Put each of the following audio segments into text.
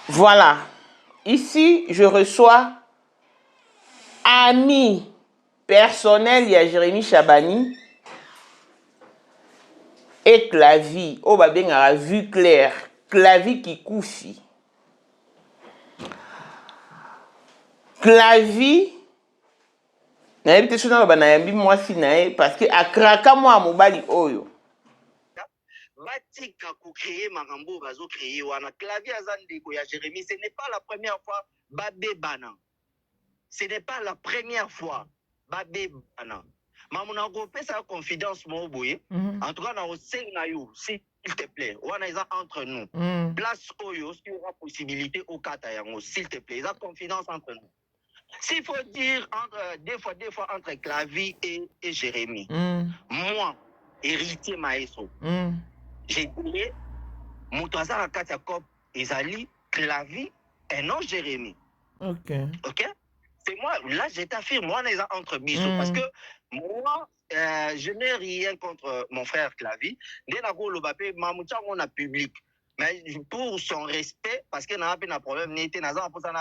Voilà. Ici, je reçois ami personnel, il y a Jérémy Chabani et Clavi. Oh, bah bien, a vu clair. Clavi qui koufi. Clavi, nayebi te sona ba nayambi mwasi naye parce que akraka mwa mobali oyo. Batika ko créer makambo bazo créer wana Clavier azandeko ya Jérémy, ce n'est pas la première fois babebana. Ce n'est pas la première fois babebana. Mamuna ko pesa confidence mo boye. En tout cas na oseng na yo, s'il te plaît. Wana eza entre nous. Place oyo si aura possibilité au kata yango, s'il te plaît. Eza confidence entre nous. S'il faut dire entre des fois entre Clavier et Jérémy. Moi, héritier maestro. J'ai dit, Moutaza la Katia Cop, Isali, Clavi, et non Jérémy. Ok. Ok? C'est moi, là, je t'affirme, moi, on est entre bisous. Parce que moi, je n'ai rien contre mon frère Clavi. Dès la go, le bapé, Mamoucha, on a public. Mais pour son respect, parce qu'il n'y a pas de problème, n'était pas pour ça,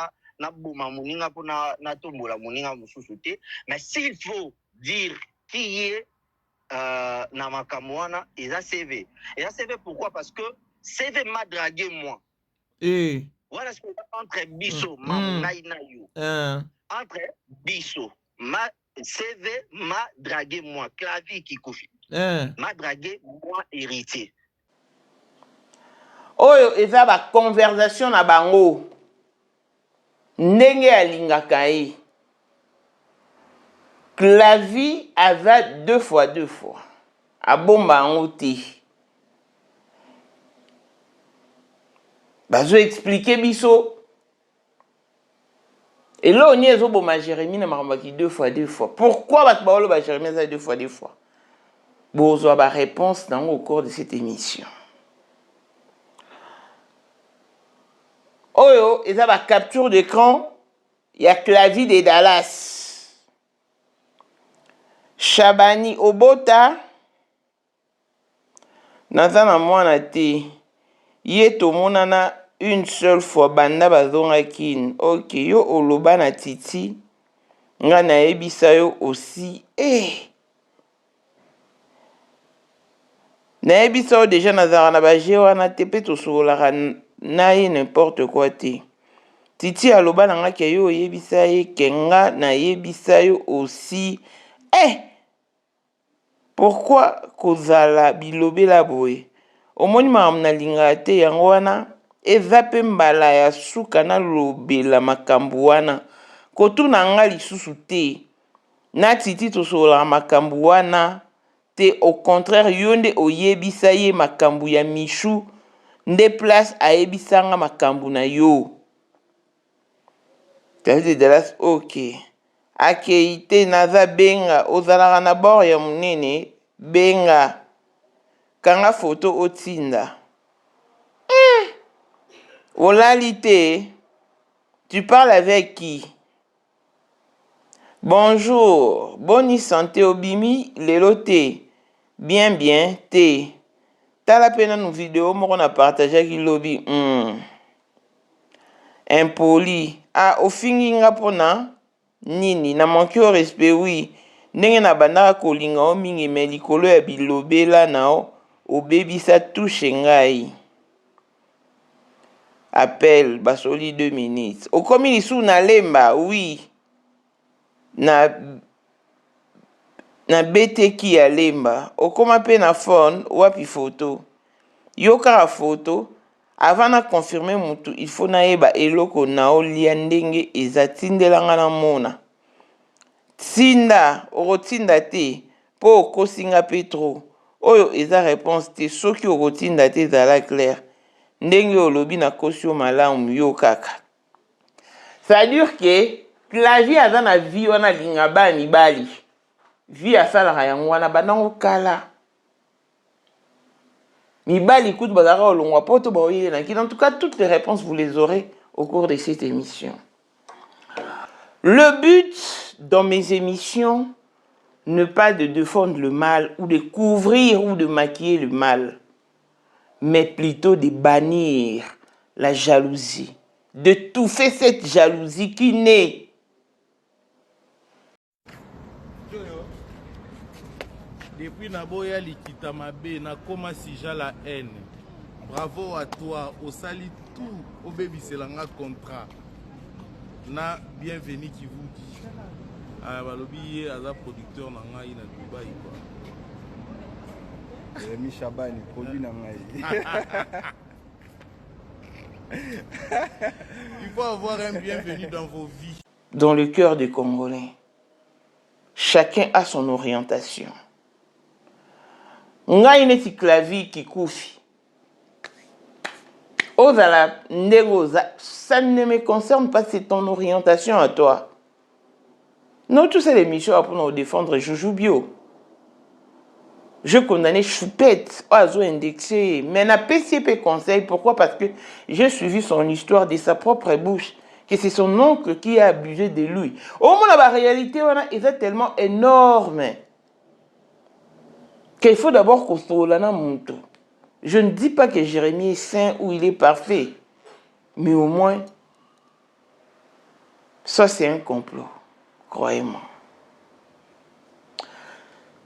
mais s'il faut dire qui est Namakamwana, il a CV. Et a CV pourquoi? Parce que CV m'a dragué moi. Voilà ce que entre Bisso, entre Bisso, ma CV m'a dragué moi. Clavier qui koufi. M'a dragué moi héritier. Oyo eza ba conversation na bango. Ndenge alingaka ye. Clavier avait deux fois. Abomba ango te. Bazo expliquer biso. Et là, on y est au bon Jérémy na marambaki deux fois. Pourquoi bat baolo ba Jérémy ça deux fois? Bozo ba réponse dans au cours de cette émission. Oyo, eza ba capture d'écran, il y a Clavier de Dallas. Chabani Obota naza na mwana te. Ye tomonana une seule fois banda bazonga kin. Ok, yo oloba na titi. Nga na ebisa yo aussi. Na ebisa yo déjà nazara na baje wana te pe tosolaka na ye n'importe quoi te. Titi aloba na nga ke yo yebisa ye kenga na yebisa yo aussi. Pourquoi kozala bilobela boye? Omoni makamna linga te yango wana eza pe mbala ya suka na lobela makambu wana. Kotuna nga lisusu te. Na titi tosola makambu wana te, au contraire yonde oyebisa ye makambu ya Michou nde place ayebisanga makambu na yo. Clavier de Dallas, ok. Akeite naza benga ozalaka na bord ya munene benga kanga photo otinda. Olali te. Tu parles avec qui? Bonjour, bonne santé obimi lelo te. Bien te. Tala pena nou vidéo moko na partager ki lobi. Impoli. Ofingi nga pona nini na manki au respect oui. Ndenge na bandaka kolinga o mingi me likolo ya bilobela na o obebisa touche ngai. Appel basoli 2 minutes. Okomi lisu na lemba oui. Na beteki ya lemba. Okoma pe na phone wapi photo. Yo kaka photo. Avant na confirmer mutu, il faut na yeba eloko na olia ndenge eza tindelanga na mona. Tinda, orotinda te, po okosinga petro. Oyo eza réponse te, soki orotinda te zala clair. Ndenge olobi na kosio malamu yo kaka. C'est-à-dire que Clavier aza na vie wana linga ba mibali. Vie asalaka yango wana banango kala. Mibali kutu bazaka olongwa poto baoye na ki. En tout cas, toutes les réponses vous les aurez au cours de cette émission. Le but dans mes émissions n'est pas de défendre le mal ou de couvrir ou de maquiller le mal, mais plutôt de bannir la jalousie, d'étouffer cette jalousie qui naît. Depuis Naboya Likita Mabe, na koma sija la haine. Bravo à toi, au sali tout, au baby c'est l'anga contrat. Na bienvenue qui vous dit. Ah, balobi aza producteur na ngai na Dubaï quoi. Rémi Chabani, produit na ngai. Il faut avoir un bienvenu dans vos vies. Dans le cœur des Congolais, chacun a son orientation. Ngai neti clavi kikufi. Ozala ndegoza, ça ne me concerne pas, c'est ton orientation à toi. Nous tous ces émissions pour nous défendre Joujou Bio. Je condamnais Choupette, Oiseau indexé, mais n'a PCP conseil. Pourquoi? Parce que j'ai suivi son histoire de sa propre bouche, que c'est son oncle qui a abusé de lui. Au moins, la réalité est tellement énorme qu'il faut d'abord construire la monto. Je ne dis pas que Jérémie est saint ou il est parfait, mais au moins, ça c'est un complot, croyez-moi.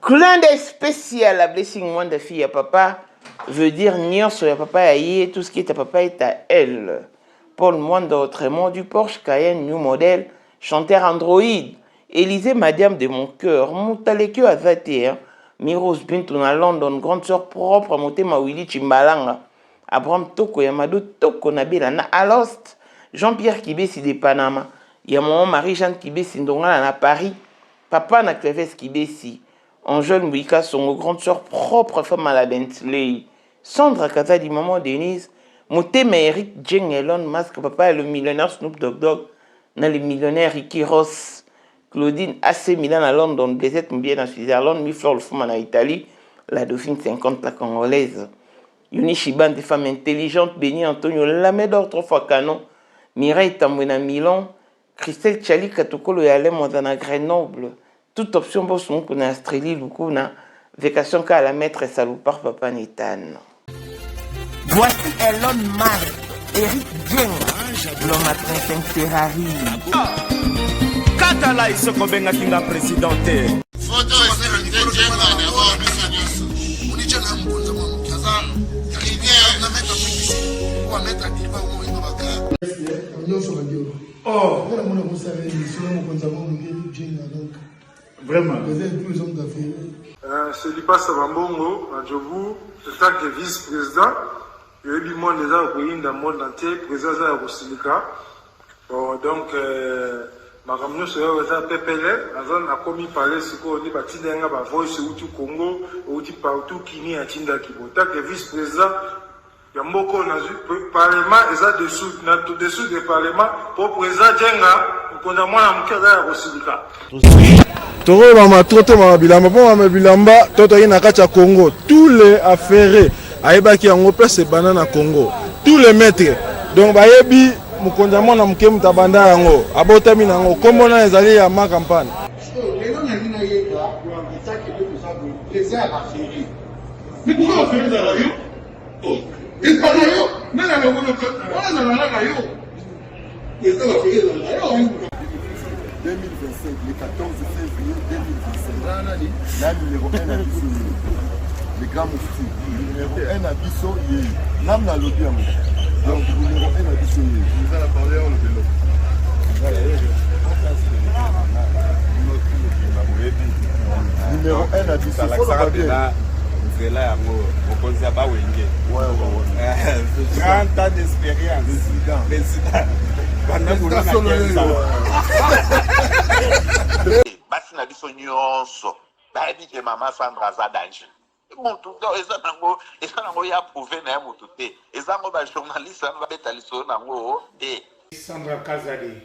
Clin d'œil spécial à Blessing Mwanda fille à papa veut dire nier sur ya papa aïe, tout ce qui est à papa est à elle. Paul Mwanda autrement du Porsche Cayenne New Model, chanteur Android, Élisée Madiam de mon cœur, Moutalekio Azate, Miros Bintou na London, grande sœur propre, Motema Willy Chimbalanga, Abraham Toko Yamado Toko Nabila na Alost, Jean-Pierre Kibesi de Panama, Yamon Marie-Jeanne Kibesi Ndongala na Paris, Papa na Cleves Kibesi, Angèle Mouika, son grande sœur propre femme à la Bentley, Sandra Kazadi, maman Denise, Motema Eric Jeng Elon Musk, papa le millionnaire Snoop Dogg, na le millionnaire Ricky Ross, Claudine AC Milan à London, Blaisette Mbien à Switzerland, Miflor le Fouman à Italie, la Dauphine 50 la Congolaise, Yuni Chiban, des femmes intelligentes, Béni Antonio Lamedor, 3 fois canon, Mireille Tamboué à Milan, Christelle Tchali Katokolo et Alain Mondana Grenoble, toute option pour son qu'on a Astreli, Lukuna, vacation qu'à la maître Salopard Papa Nétan. Voici Elon Musk, Eric Jeng, l'homme à 35 Ferrari. Katala isoko benga kinga presidente. Photo est jenga na wa bisanyoso. Unicha na mkunza mwa mkazano. Rivière na meta publicité. Wa meta kiba wo ino baka. Nyoso badio. Oh, Voilà mon amour ça va sur mon mkunza mwa ngeli jenga donc. vraiment. Vous êtes tous les hommes d'affaires. C'est Lipas Bambongo, à Djobou, en tant que vice-président. Il y a eu du monde déjà au pays, dans le monde entier, président de Rosilika. Bon, donc, ma ramener sur le PPL, on a commis parler ce qu'on dit, Batinga, Voice, Outu Congo, Outu partout, Kini, Atinda Kibo. En tant que vice-président, il y a beaucoup de parlement, et ça dessous du parlement, pour le président Djenga, pour qu'on a moins à Mkada Rosilika. Toro mama toto mama bilamba po mama bilamba toto yi na kati ya Congo tous les affairés ayebaki yango place banana Congo tous les maîtres donc bayebi mukonza mwana muke mutabanda yango abotami nango kombo na ezali ya ma campagne Les gens n'ont rien eu là pour un état qui est tout ça les airs affairés. Mais pourquoi on fait ça là yo? Oh, ils parlent yo, mais là on a là yo. Les airs affairés là yo. 2025, le 14 février 2025. La numéro 1 à Bisso, le grand moufti. Numéro 1 à Bisso, l'âme n'a l'audio. Donc, numéro 1 à Bisso. Vous allez parler en le vélo. Numéro 1 à Bisso. C'est là, on pense à Bawenge. Ouais. 30 ans d'expérience. Président. Basi na biso nyonso bayebi ke mama Sandra aza danger mutu eza nango ya prouve na ye mutu te eza ngo bajournaliste ano babeta lisolo nango te. Sandra Kazadi,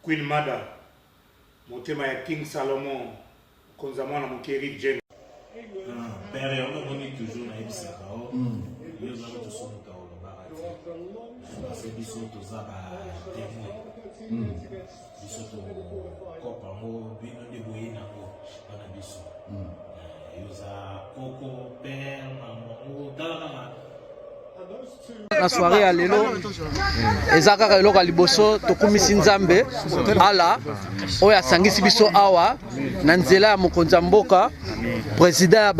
Queen Mada, motema ya King Salomon, konza mwana moke Eric Jeng. Père, on a toujours na ebisaka o. Yo za ko so muta o barati. C'est biso to za ba témoin. Biso to kopa mo bino de boyina ko bana biso. Yo za koko père maman o dala na soirée ya lelo eza kaka eloko ya liboso tokumisi nzambe ala oyo asangisi biso awa na nzela ya mokonzi ya mboka président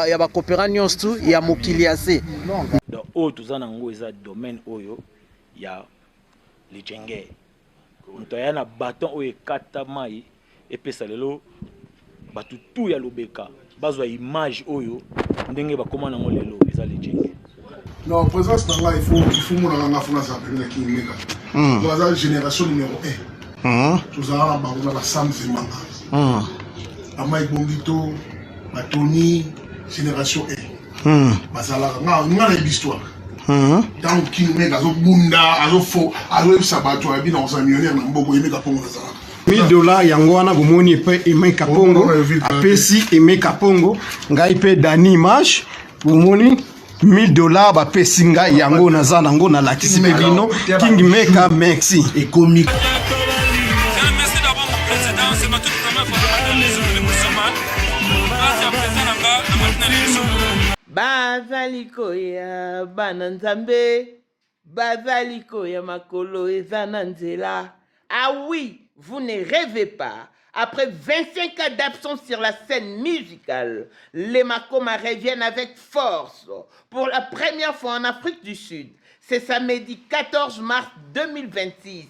ya bakopera nyonso ya mokili ya se. donc oyo toza nango eza domaine oyo ya lijenge moto aya na baton oyo ekata mai epesa lelo bato tu ya lobeka bazwa image oyo ndenge bakoma nango lelo eza lijenge. Non, présence dans là, il faut mon en affaire ça avec qui méga. Dans la génération numéro 1. Tous à la Sam Zemanga. Amai Bongito, Tony, génération 1. Basala nga l'histoire. Tant qui méga zo bunda, azo fo, azo sabato abi dans un millionnaire na mboko yemeka pongo na sala. $1000 yango wana bomoni pe Emeka Pongo apesi Emeka Pongo ngai pe Dani Image bomoni $1000 bapesi ngai yango naza nango na lakisi me bino King Meka merci ekomi. Merci d'abord mon président, c'est ma toute première fois dans les musulmans. Merci à président nanga na matina l'émission. Bazaliko ya bananzambe, bazaliko ya makolo ezana nzela. Ah oui, vous ne rêvez pas. Après 25 ans d'absence sur la scène musicale, les Makoma reviennent avec force pour la première fois en Afrique du Sud. C'est samedi 14 mars 2026.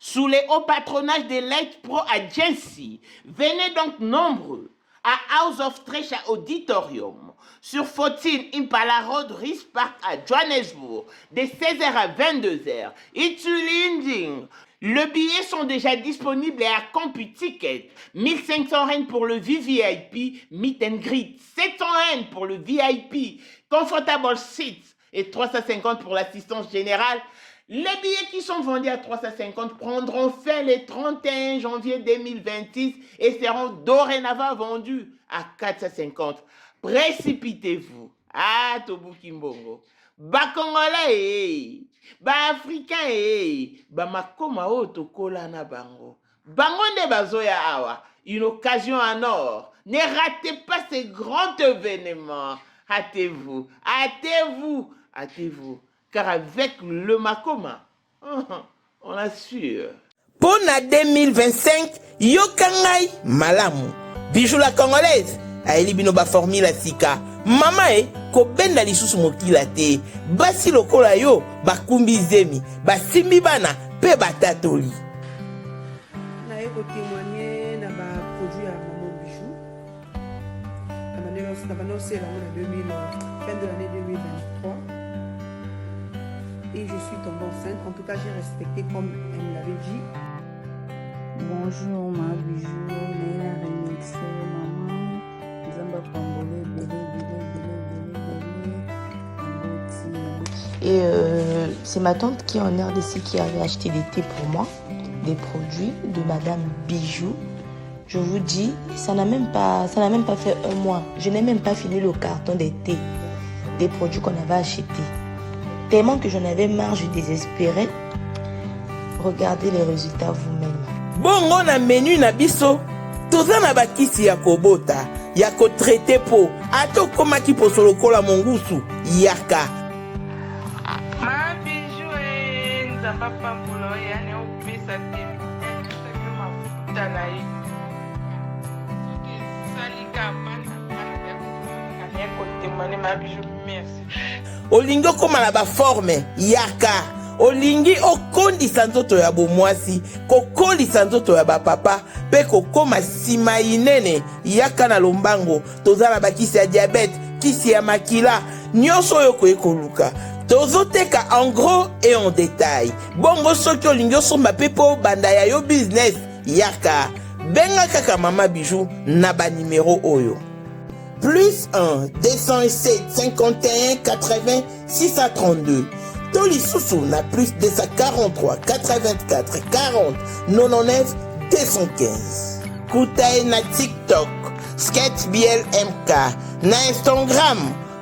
Sous les hauts patronages de Light Pro Agency, venez donc nombreux à House of Treasure Auditorium sur 14 Impala Road, Rice Park à Johannesburg de 16h à 22h. It's Linding. Les billets sont déjà disponibles à CompuTicket. 1500 Rand pour le VVIP, Meet and Greet. 700 Rand pour le VIP, Comfortable Seats. Et 350 pour l'assistance générale. Les billets qui sont vendus à 350 prendront fin le 31 janvier 2026 et seront dorénavant vendus à 450. Précipitez-vous. Ah, Tobuki Mbongo. Ba Congolais, ba Africain, ba Makoma Otokola na bango. Bango ne bazoya awa. Une occasion en or. Ne ratez pas ce grand événement. Hâtez-vous, hâtez-vous, hâtez-vous. Car avec le Makoma, on assure. Pour la 2025, Yokangai Malamu. Bijou la congolaise. Aeli binoba formule la sika. Mama ko benda lisusu mokila te. Basi lokola yo bakumbi zemi. Basimbi bana pe batatoli. Na eko témoigner na ba produit à Maman Bijou. La annonce là en fin de l'année 2023. Et je suis tombée enceinte. En tout cas, j'ai respecté comme elle me l'avait dit. Bonjour, ma Bijou. Néla Remix, maman. Zamba Pambole, bébé. Et c'est ma tante qui est en RDC qui avait acheté des thés pour moi, des produits de Madame Bijou. Je vous dis, ça n'a même pas fait un mois. Je n'ai même pas fini le carton des thés, des produits qu'on avait achetés. Tellement que j'en avais marre, je désespérais. Regardez les résultats vous-même. Bon, on a menu na biso. Toza na bakisi ya kobota, ya ko traité po. Ato koma ki posolo kola mongusu, yaka. Ma Bijou nzamba pambulo yani opesa te. Mafuta na ye. Salika bana ya ko témoigner ma Bijou, merci. Olingo koma na ba forme yaka. Olingi okondisa nzoto ya bomwasi, kokolisa nzoto ya bapapa, pe kokoma sima inene yaka na lombango. Tozala bakisi ya diabète, kisi ya makila, nyonso yo ekoluka. Tozoteka en gros et en détail. Bongo soki olingi osomba pe po banda ya yo business yaka. Benga kaka Mama Bijou na ba numéro oyo. Plus 1 207 51 80 632. Toli Soussou na plus 243 84 40 99 T115. Kutae na TikTok, Sketch BLMK, na Instagram,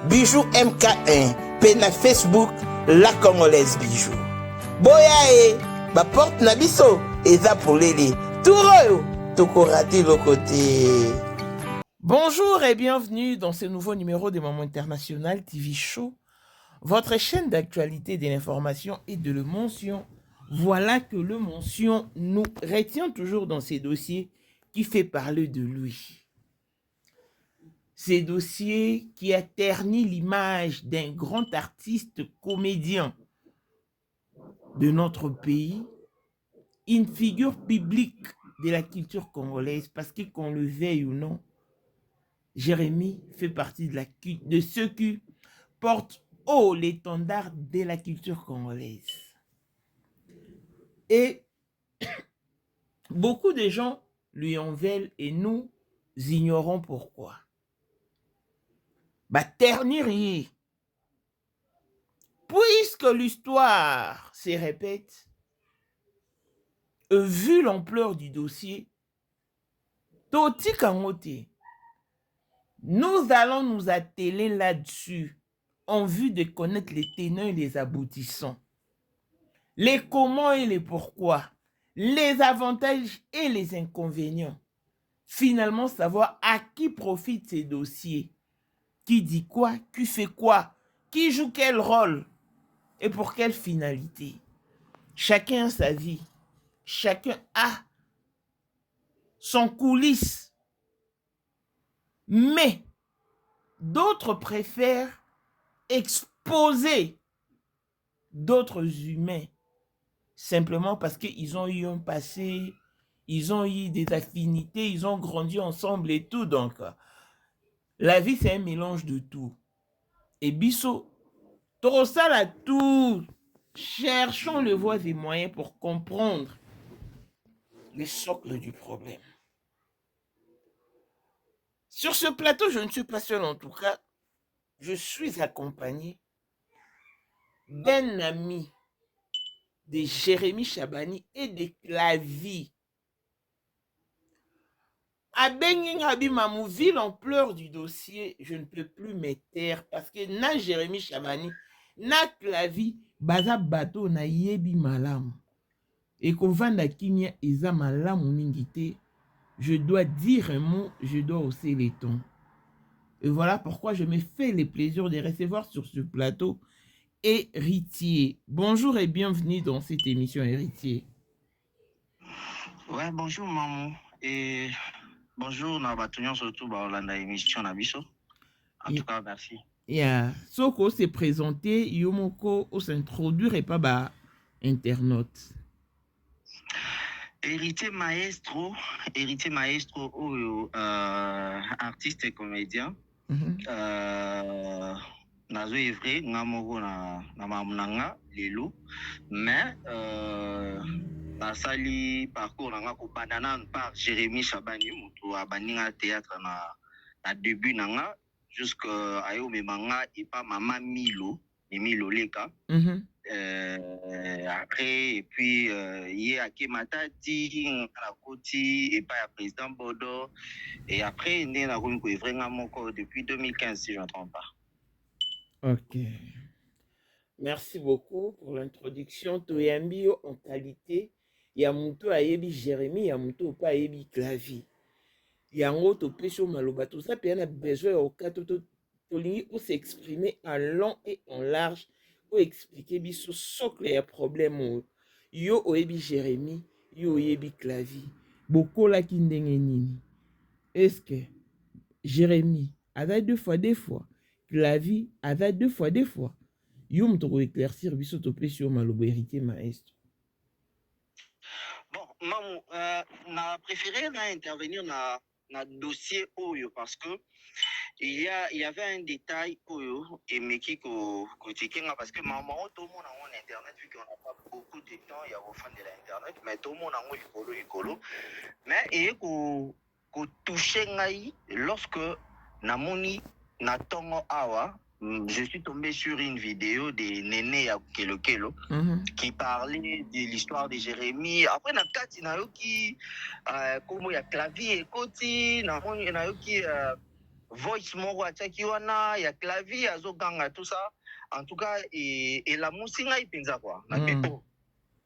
Bijou MK1, pe na Facebook, La Congolaise Bijou. Boya ba porte na biso, eza polele. Touroyo, toko raté le côté. Bonjour et bienvenue dans ce nouveau numéro de Maman International TV Show, votre chaîne d'actualité, de l'information et de l'émotion. Voilà que le mention nous retient toujours dans ces dossiers qui fait parler de lui. Ces dossiers qui a terni l'image d'un grand artiste comédien de notre pays, une figure publique de la culture congolaise, parce que qu'on le veuille ou non, Jérémy fait partie de ceux qui portent haut l'étendard de la culture congolaise. Et beaucoup de gens lui en veulent et nous ignorons pourquoi. Bah, ternir. Puisque l'histoire se répète, vu l'ampleur du dossier, Toti Kangote, nous allons nous atteler là-dessus en vue de connaître les tenants et les aboutissants, les comment et les pourquoi, les avantages et les inconvénients. Finalement, savoir à qui profitent ces dossiers, qui dit quoi, qui fait quoi, qui joue quel rôle et pour quelle finalité. Chacun a sa vie, chacun a son coulisse. Mais d'autres préfèrent exposer d'autres humains simplement parce qu'ils ont eu un passé, ils ont eu des affinités, ils ont grandi ensemble et tout. Donc, la vie, c'est un mélange de tout. Et Bisso, Torosal à tout. Cherchons les voies et moyens pour comprendre le socle du problème. Sur ce plateau, je ne suis pas seul en tout cas. Je suis accompagné d'un ami de Jérémy Chabani et de Clavi. À Benguin vu l'ampleur du dossier, je ne peux plus me taire parce que na Jérémy Chabani, na Clavi, baza bateau na yebi malam. Et qu'on vanda kimia eza malam mingite, je dois dire un mot, je dois hausser les tons. Et voilà pourquoi je me fais le plaisir de recevoir sur ce plateau Héritier. Bonjour et bienvenue dans cette émission Héritier. Ouais, bonjour maman. Et bonjour Nabatunion, surtout dans l'émission Nabiso. En tout cas, merci. Yeah. Soko s'est présenté, Yomoko s'introduire et pas bah internaute. Héritier maestro, artiste et comédien. Nazo evre ngamoko na mamunanga lelo, mais basali parcours nanga ko banana par Jérémy Chabani, mutu abaninga théâtre na début nanga jusqu'à ayo memanga et pas Mama Milo Leka. Après et puis yé a Kematati na koti et pas à président Bodo et après né na ko evre ngamoko depuis 2015 si je ne me trompe pas. Ok. Merci beaucoup pour l'introduction. Toyambi en qualité. Yamuto ayebi Jérémy, Yamuto pas ayebi Clavi. Yango to pecho maloba. Tout ça, puis on a besoin au cas tolingi pour s'exprimer en long et en large pour expliquer biso socle et problème. Yo oyebi Jérémy, yo oyebi Clavi. Boko la kindenge nini. Est-ce que Jérémy avait deux fois. Clavi avait deux fois. Yom to éclaircir biso to pesio malobo héritier maestro. Bon, maman, n'a préféré intervenir na dossier Oyo parce que il y avait un détail Oyo et Meki ko tikenga parce que maman tout le monde en internet vu qu'on n'a pas beaucoup de temps il y a au fond de l'internet mais tout le monde en écolo mais et ko toucher ngai lorsque namoni na tongo awa je suis tombé sur une vidéo de Néné à Kelo Kelo qui parlait de l'histoire de Jérémie. Après, na kati na yoki comme ya clavier koti na yoki voice moko ataki wana ya clavier azoganga tout ça. En tout cas, et la musinga ipenza quoi. Na bipo.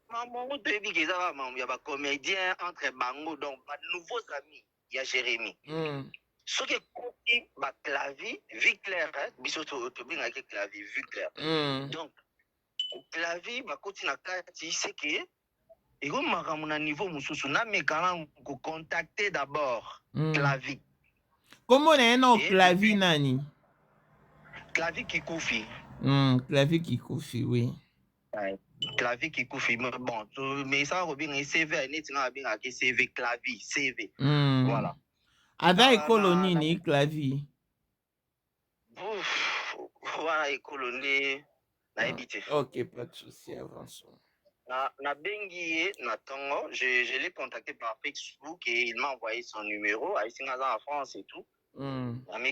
Maman toyebi ke eza ba ya ba comédien entre bango donc ba nouveaux amis ya Jérémie. Ce qui est ma clavier, vu clair, biso to binga ke clavier, vu clair. Donc, clavier, ma koti na kati, c'est que, et comme ma niveau mususu, na me quand ko contacter d'abord clavier. Comment on a un clavier nani? Clavier qui koufi. Clavier qui koufi, oui. Clavier qui koufi, bon, mais ça, on a CV, on a CV, clavier, CV. Voilà. Ada école ni clavier. Voilà, école na évité. Ok, pas de souci, avançons. Na bengi na tongo, je l'ai contacté par Facebook et il m'a envoyé son numéro, à en France et tout. Mais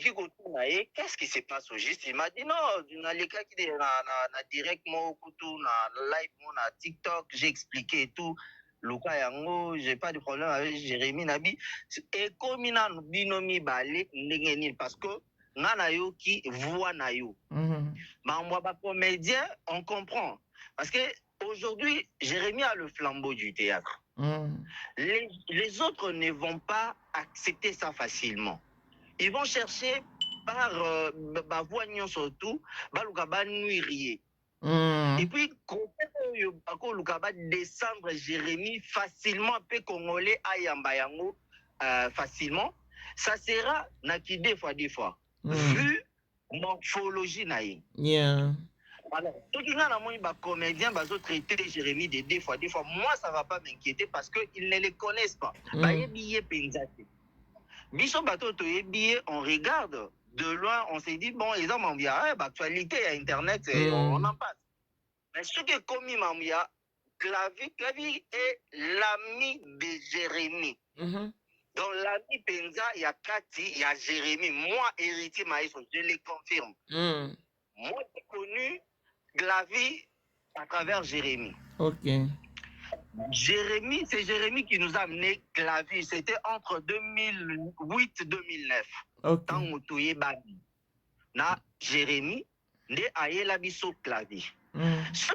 qu'est-ce qui se passe au juste? Il m'a dit non, na leka qui na direct mo kutu na live mo na TikTok, j'ai expliqué et tout. Luka yango, j'ai pas de problème avec Jérémie Nabi. Et comme il a binomi balé ndengeni parce que ngana yo ki voix na yo. Mais moi ba comédien, on comprend parce que aujourd'hui Jérémie a le flambeau du théâtre. Les autres ne vont pas accepter ça facilement. Ils vont chercher par ba voix surtout, ba luka ba nuirier. Et puis, quand Luka va descendre Jérémie facilement, peu congolais ayamba yango facilement, ça sera naki des fois. Vu morphologie naïe. Alors, tout le monde va comédien, va traiter Jérémie de deux fois. Moi, ça va pas m'inquiéter parce qu'ils ne les connaissent pas. Biso bateau on regarde de loin, on s'est dit, bon, les hommes ont dit, actualité à Internet, on en passe. Mais ce qui est commis, Mamia, Clavier est l'ami de Jérémie. Dans l'ami Penza, il y a Cathy, il y a Jérémie. Moi, héritier Maïso, je le confirme. Moi, j'ai connu Clavier à travers Jérémie. Ok. Jérémie, c'est Jérémie qui nous a amené Clavier. C'était entre 2008 et 2009. Ok. Dans Moutouye Bani. Na Jérémie, ne ayela biso Clavier. Ce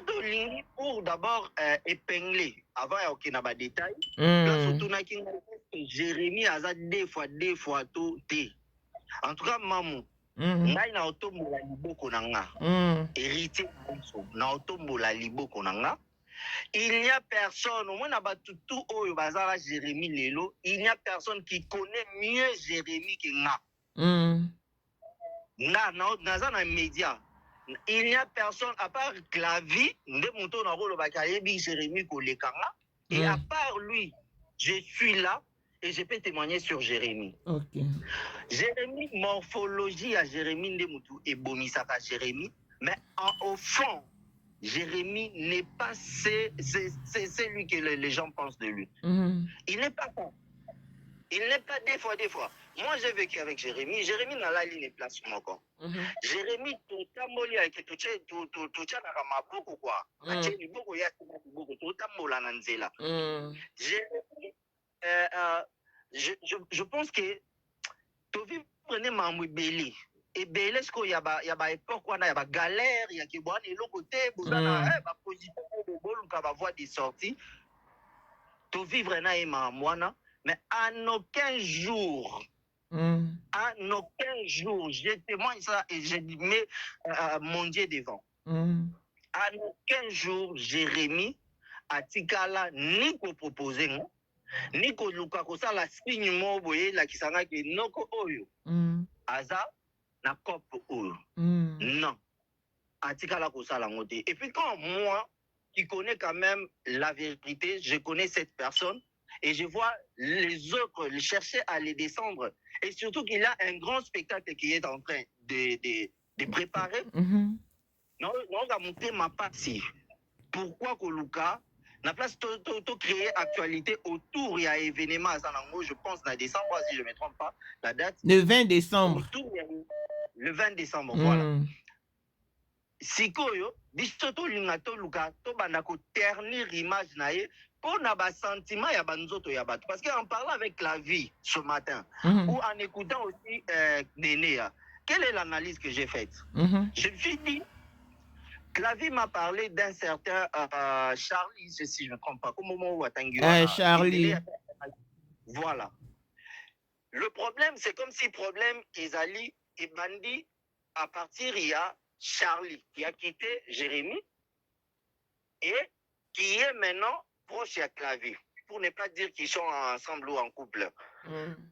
pour d'abord épingler, avant il y a des détails, Jérémie a deux fois tout. En tout cas, maman, na otombola liboko nanga, héritier na otombola liboko nanga. Il n'y a personne, au moins na batutu oyo bazala Jérémie lelo, il n'y a personne qui connaît mieux Jérémie que nga. Na média. Il n'y a personne à part Clavier, Jérémie Kolekanga, et à part lui, je suis là et je peux témoigner sur Jérémie. Ok. Jérémie, morphologie à Jérémie Ndemoutou et Bomisaka Jérémie, mais au fond, Jérémie n'est pas c'est celui que les gens pensent de lui. Il n'est pas ça. Il n'est pas des fois. Moi, j'ai vécu avec Jérémie. Jérémie n'a la ligne place sur mon corps. Jérémie, tout tamoli avec tout ça n'a pas beaucoup quoi. Jérémie, je pense que tu vis prenez mamou belli. Et belli, est-ce qu'il y a époque où il y a galère, il y a qui boit et l'autre côté, vous avez position de bol ou va voir des sorties. Tu vivre na et mamouana. Mais à aucun jour, je témoigne ça et je mets mon Dieu devant. À aucun jour, Jérémie a tikala ni ko proposer ni ko luka ko ça la signe mo boye la kisanga ke noko oyo. Aza na cop oyo. Non. A tikala ko ça la ngote. Et puis quand moi qui connais quand même la vérité, je connais cette personne. Et je vois les autres chercher à les descendre. Et surtout qu'il y a un grand spectacle qui est en train de préparer. Non, on va monter ma partie. Pourquoi Koluka la place de créer actualité autour, il y a un événement à Sanango, je pense, en décembre, si je ne me trompe pas, la date. Le 20 décembre. Autour, le 20 décembre, voilà. sikoyo biso tolinga toluka tobanda koternir image na ye mpo na basentiment ya banzoto ya bato. Parce qu'en parlant avec la vie ce matin, ou en écoutant aussi Nénéa, quelle est l'analyse que j'ai faite? Je me suis dit, Clavi m'a parlé d'un certain Charlie, si je ne me trompe pas. Charlie. Voilà. Le problème, c'est comme si problème Ezali et Bandi, à partir il y a Charlie qui a quitté Jérémy et qui est maintenant proche à Clavi. Pour ne pas dire qu'ils sont ensemble ou en couple.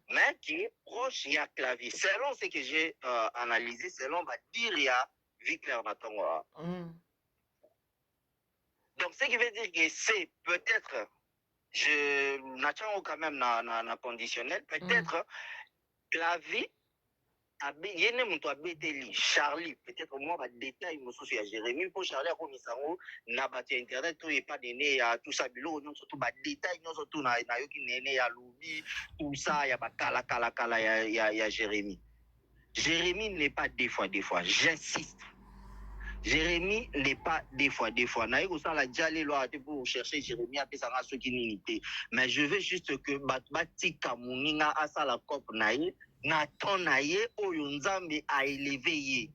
Mais qui est proche à Clavi. Selon ce que j'ai analysé, selon dire il y a Victor Natongo. Donc, ce qui veut dire que c'est peut-être, je n'attends quand même na conditionnel, peut-être la vie, Charlie, peut-être moi, détail, je suis Jérémy, pour Charlie, comme il s'en va, internet, tout est pas donné, tout ça, surtout, détail, surtout, na yoki néné, ya loubi, tout ça, ya kala, ya Jérémy. Jérémy n'est pas des fois, j'insiste. Jérémy n'est pas des fois. Naïk au la dialé pour chercher Jérémy à Pessanga ceux qui n'unité. Mais je veux juste que Bati Kamuninga a sa la cop naïe, Nathan naïe, Oyunzambe a élevé.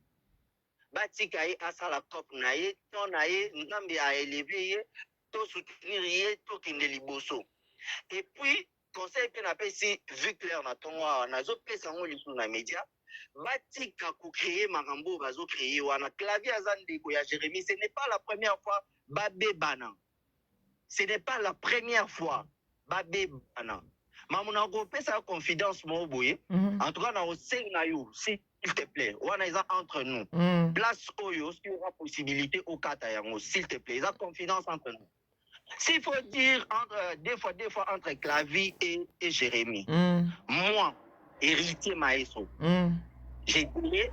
Bati Kaye a sa la cop naïe, ton naïe, Nzambe a élevé, to soutenir yé, to kindeliboso. Et puis, conseil que n'a pas si Victor Natongo, nazo Pessango lisou na média. Batika ko créer makambo bazo créer wana clavier azande ko ya Jérémy, ce n'est pas la première fois babé bana. Ce n'est pas la première fois babé bana. Mamuna ko pesa confidence mo boye. En tout cas na oseng na yo, s'il te plaît. Wana isa entre nous. Place oyo s'il y aura possibilité au kata yango, s'il te plaît. Isa confidence entre nous. S'il faut dire entre des fois entre Clavi et Jérémy. Moi, héritier maestro. J'ai dit,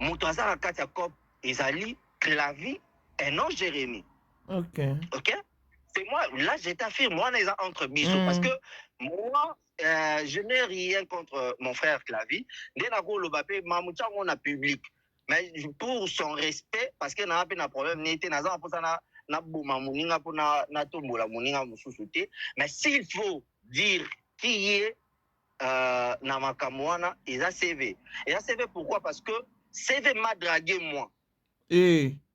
Moutaza la Katia Kop, Ezali, Clavi, et non Jérémy. Ok. C'est moi, là, je t'affirme, moi, on est entre bisous. Parce que moi, je n'ai rien contre mon frère Clavi. Dès la go, le bapé, Mamoucha, on a public. Mais pour son respect, parce qu'il n'y a pas de problème, n'était pas pour ça, na bouma mouninga pour na tombola mouninga moussouté. Mais s'il faut dire qui est na makamwana, ils a CV. Et a CV pourquoi? Parce que CV m'a dragué moi.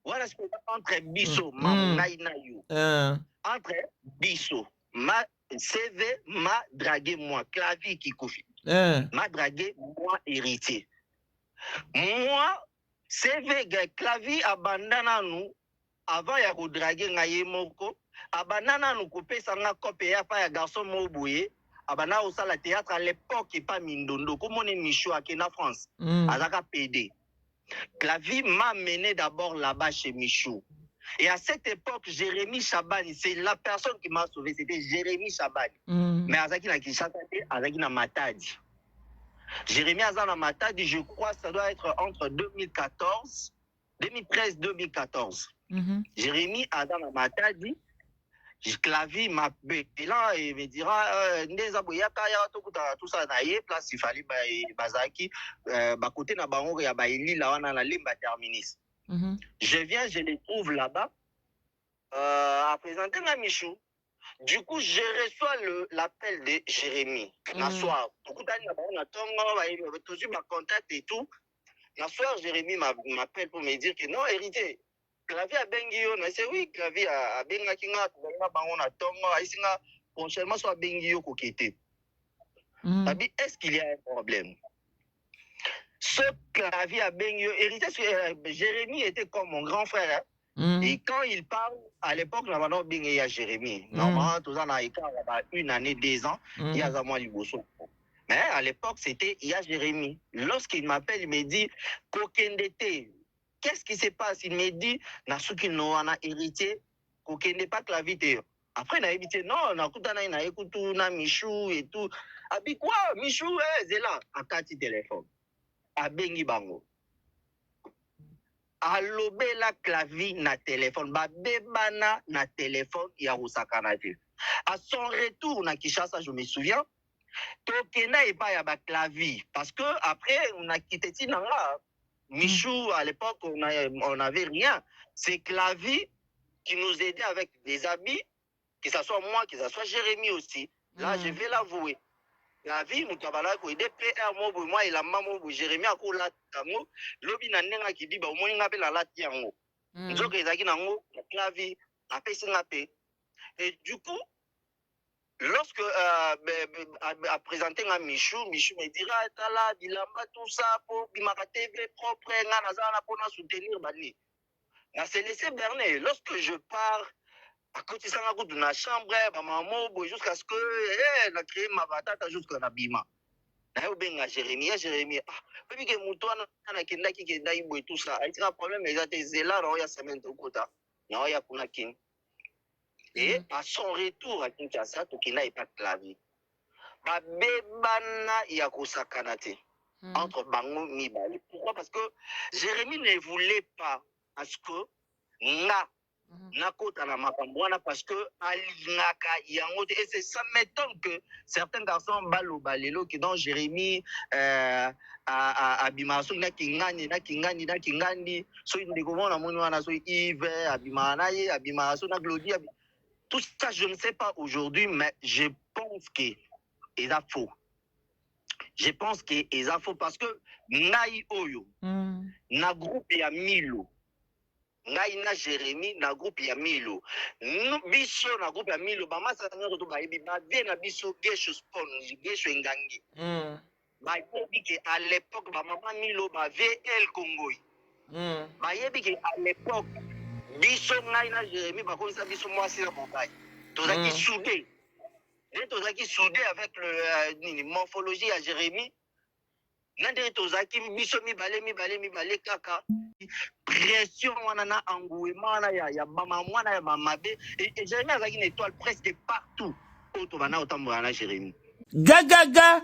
Voilà ce que entre Bisso, entre Bisso, ma CV m'a dragué moi. Clavi qui koufi. M'a dragué moi héritier. Moi, CV Clavi abandana nous avant ya ko draguer ngaye moko. Abandana nous couper sanga kopé ya pa ya garçon mobouye. Abana au salle théâtre à l'époque et pas Mindondo comme on est Michou à Kena France Azaka PD. Clavi m'a mené d'abord là-bas chez Michou. Et à cette époque Jérémy Chabani, c'est la personne qui m'a sauvé, c'était Jérémy Chabani. Mais Azaki na Kinshasa, Azaki na Matadi. Jérémy Azana Matadi, je crois ça doit être entre 2013-2014. Jérémy Azana Matadi. Clavi m'appelle là et me dira tout ça naie place il fallait bazaki côté na bango ya baili là wana na limba terminus. Je viens, je les trouve là-bas à présenter ma Michou. Du coup, je reçois l'appel de Jérémy. Na soir, beaucoup d'années na tongo toujours ma contact et tout. Na soir Jérémy m'appelle pour me dire que non héritier Clavi a Bengio, c'est oui, Clavi a Bengakinga, Bangon a Tongo, Isinga, prochainement soit Bengio Kokete. Est-ce qu'il y a un problème? Ce Clavi a Bengio, hérité, Jérémy était comme mon grand frère. Et quand il parle, à l'époque, nous avons Bengio à Jérémy. Normalement, tout ça, il y a une année, 2 ans, il y a Zamouan Liboso. Mais à l'époque, c'était il y a Jérémy. Lorsqu'il m'appelle, il me dit, Kokendete. Qu'est-ce qui se passe? Il me dit, Nasuki no ana héritier, qu'il n'est pas Clavité. Après, il a évité, non, on a écouté, na Michou et tout. Abi quoi? Michou, c'est là. À 4 téléphones. À Bengi Bango. À l'obé la Clavi na téléphone. Ba bebana na téléphone, il y a Rosakanate. À son retour, na Kishasa, je me souviens, Tokena et pas ya ba Clavi. Parce que après, on a quitté Tinanga. Michou, à l'époque, on n'avait rien. C'est Clavi qui nous aidait avec des habits, que ce soit moi, que ce soit Jérémy aussi. Là, je vais l'avouer. Clavi, nous avons aidé PR, moi, il a maman, Jérémy, à quoi là, l'obi n'a pas qui dit, au moins, il a la lati en haut. Nous avons été en haut, Clavi, a fait ce et du coup, lorsque a présenté un Michou me dira tala bilamba tout ça pour bimaka TV propre ngana pour soutenir bani. Na se laissé berner. Lorsque je pars à côté ça dans la chambre maman jusqu'à ce que na créé ma batata jusqu'à na bima. Na yo benga Jérémy ah puis que muto na kenda ki ke dai boy tout ça. Il y a un problème mais ça c'est là on ya semaine de kota. Na ya kuna kin. Et à son retour à Kinshasa, Tokina n'est pas clavier. Babebana Yakosakanate. Entre Bango et Mibali. Pourquoi? Parce que Jérémy ne voulait pas. Parce que Nakota na Makambouana, parce que Alinaka Yangote. Et c'est ça m'étonne que certains garçons balo balelo qui dans Jérémy Abimaso na Kingani so il découvre na monwana so Yves Abimanaye Abimaso na Glody. Tout ça, je ne sais pas aujourd'hui, mais je pense que c'est faux. Je pense que c'est faux parce que Naï Oyo, na groupe ya Milo, Naï na Jérémy, na groupe ya Milo, Biso na groupe ya Milo, Bama sa tanyo to baebi, ba vie na Biso Gesho Spon, Gesho Ngangi. Ba yebi que à l'époque, ba maman Milo, ba vie El Congoï. Ba yebi que à l'époque, Biso Naina Jérémy, par contre, ça Biso moi c'est la montagne. Tozaki soudé. Et Tozaki soudé avec le morphologie à Jérémy. Nande Tozaki Biso mi balé kaka. Pression wana engouement ya mama mwana ya mamabe et Jérémy azaki une étoile presque partout. Otobana otamboana Jérémy. Gaga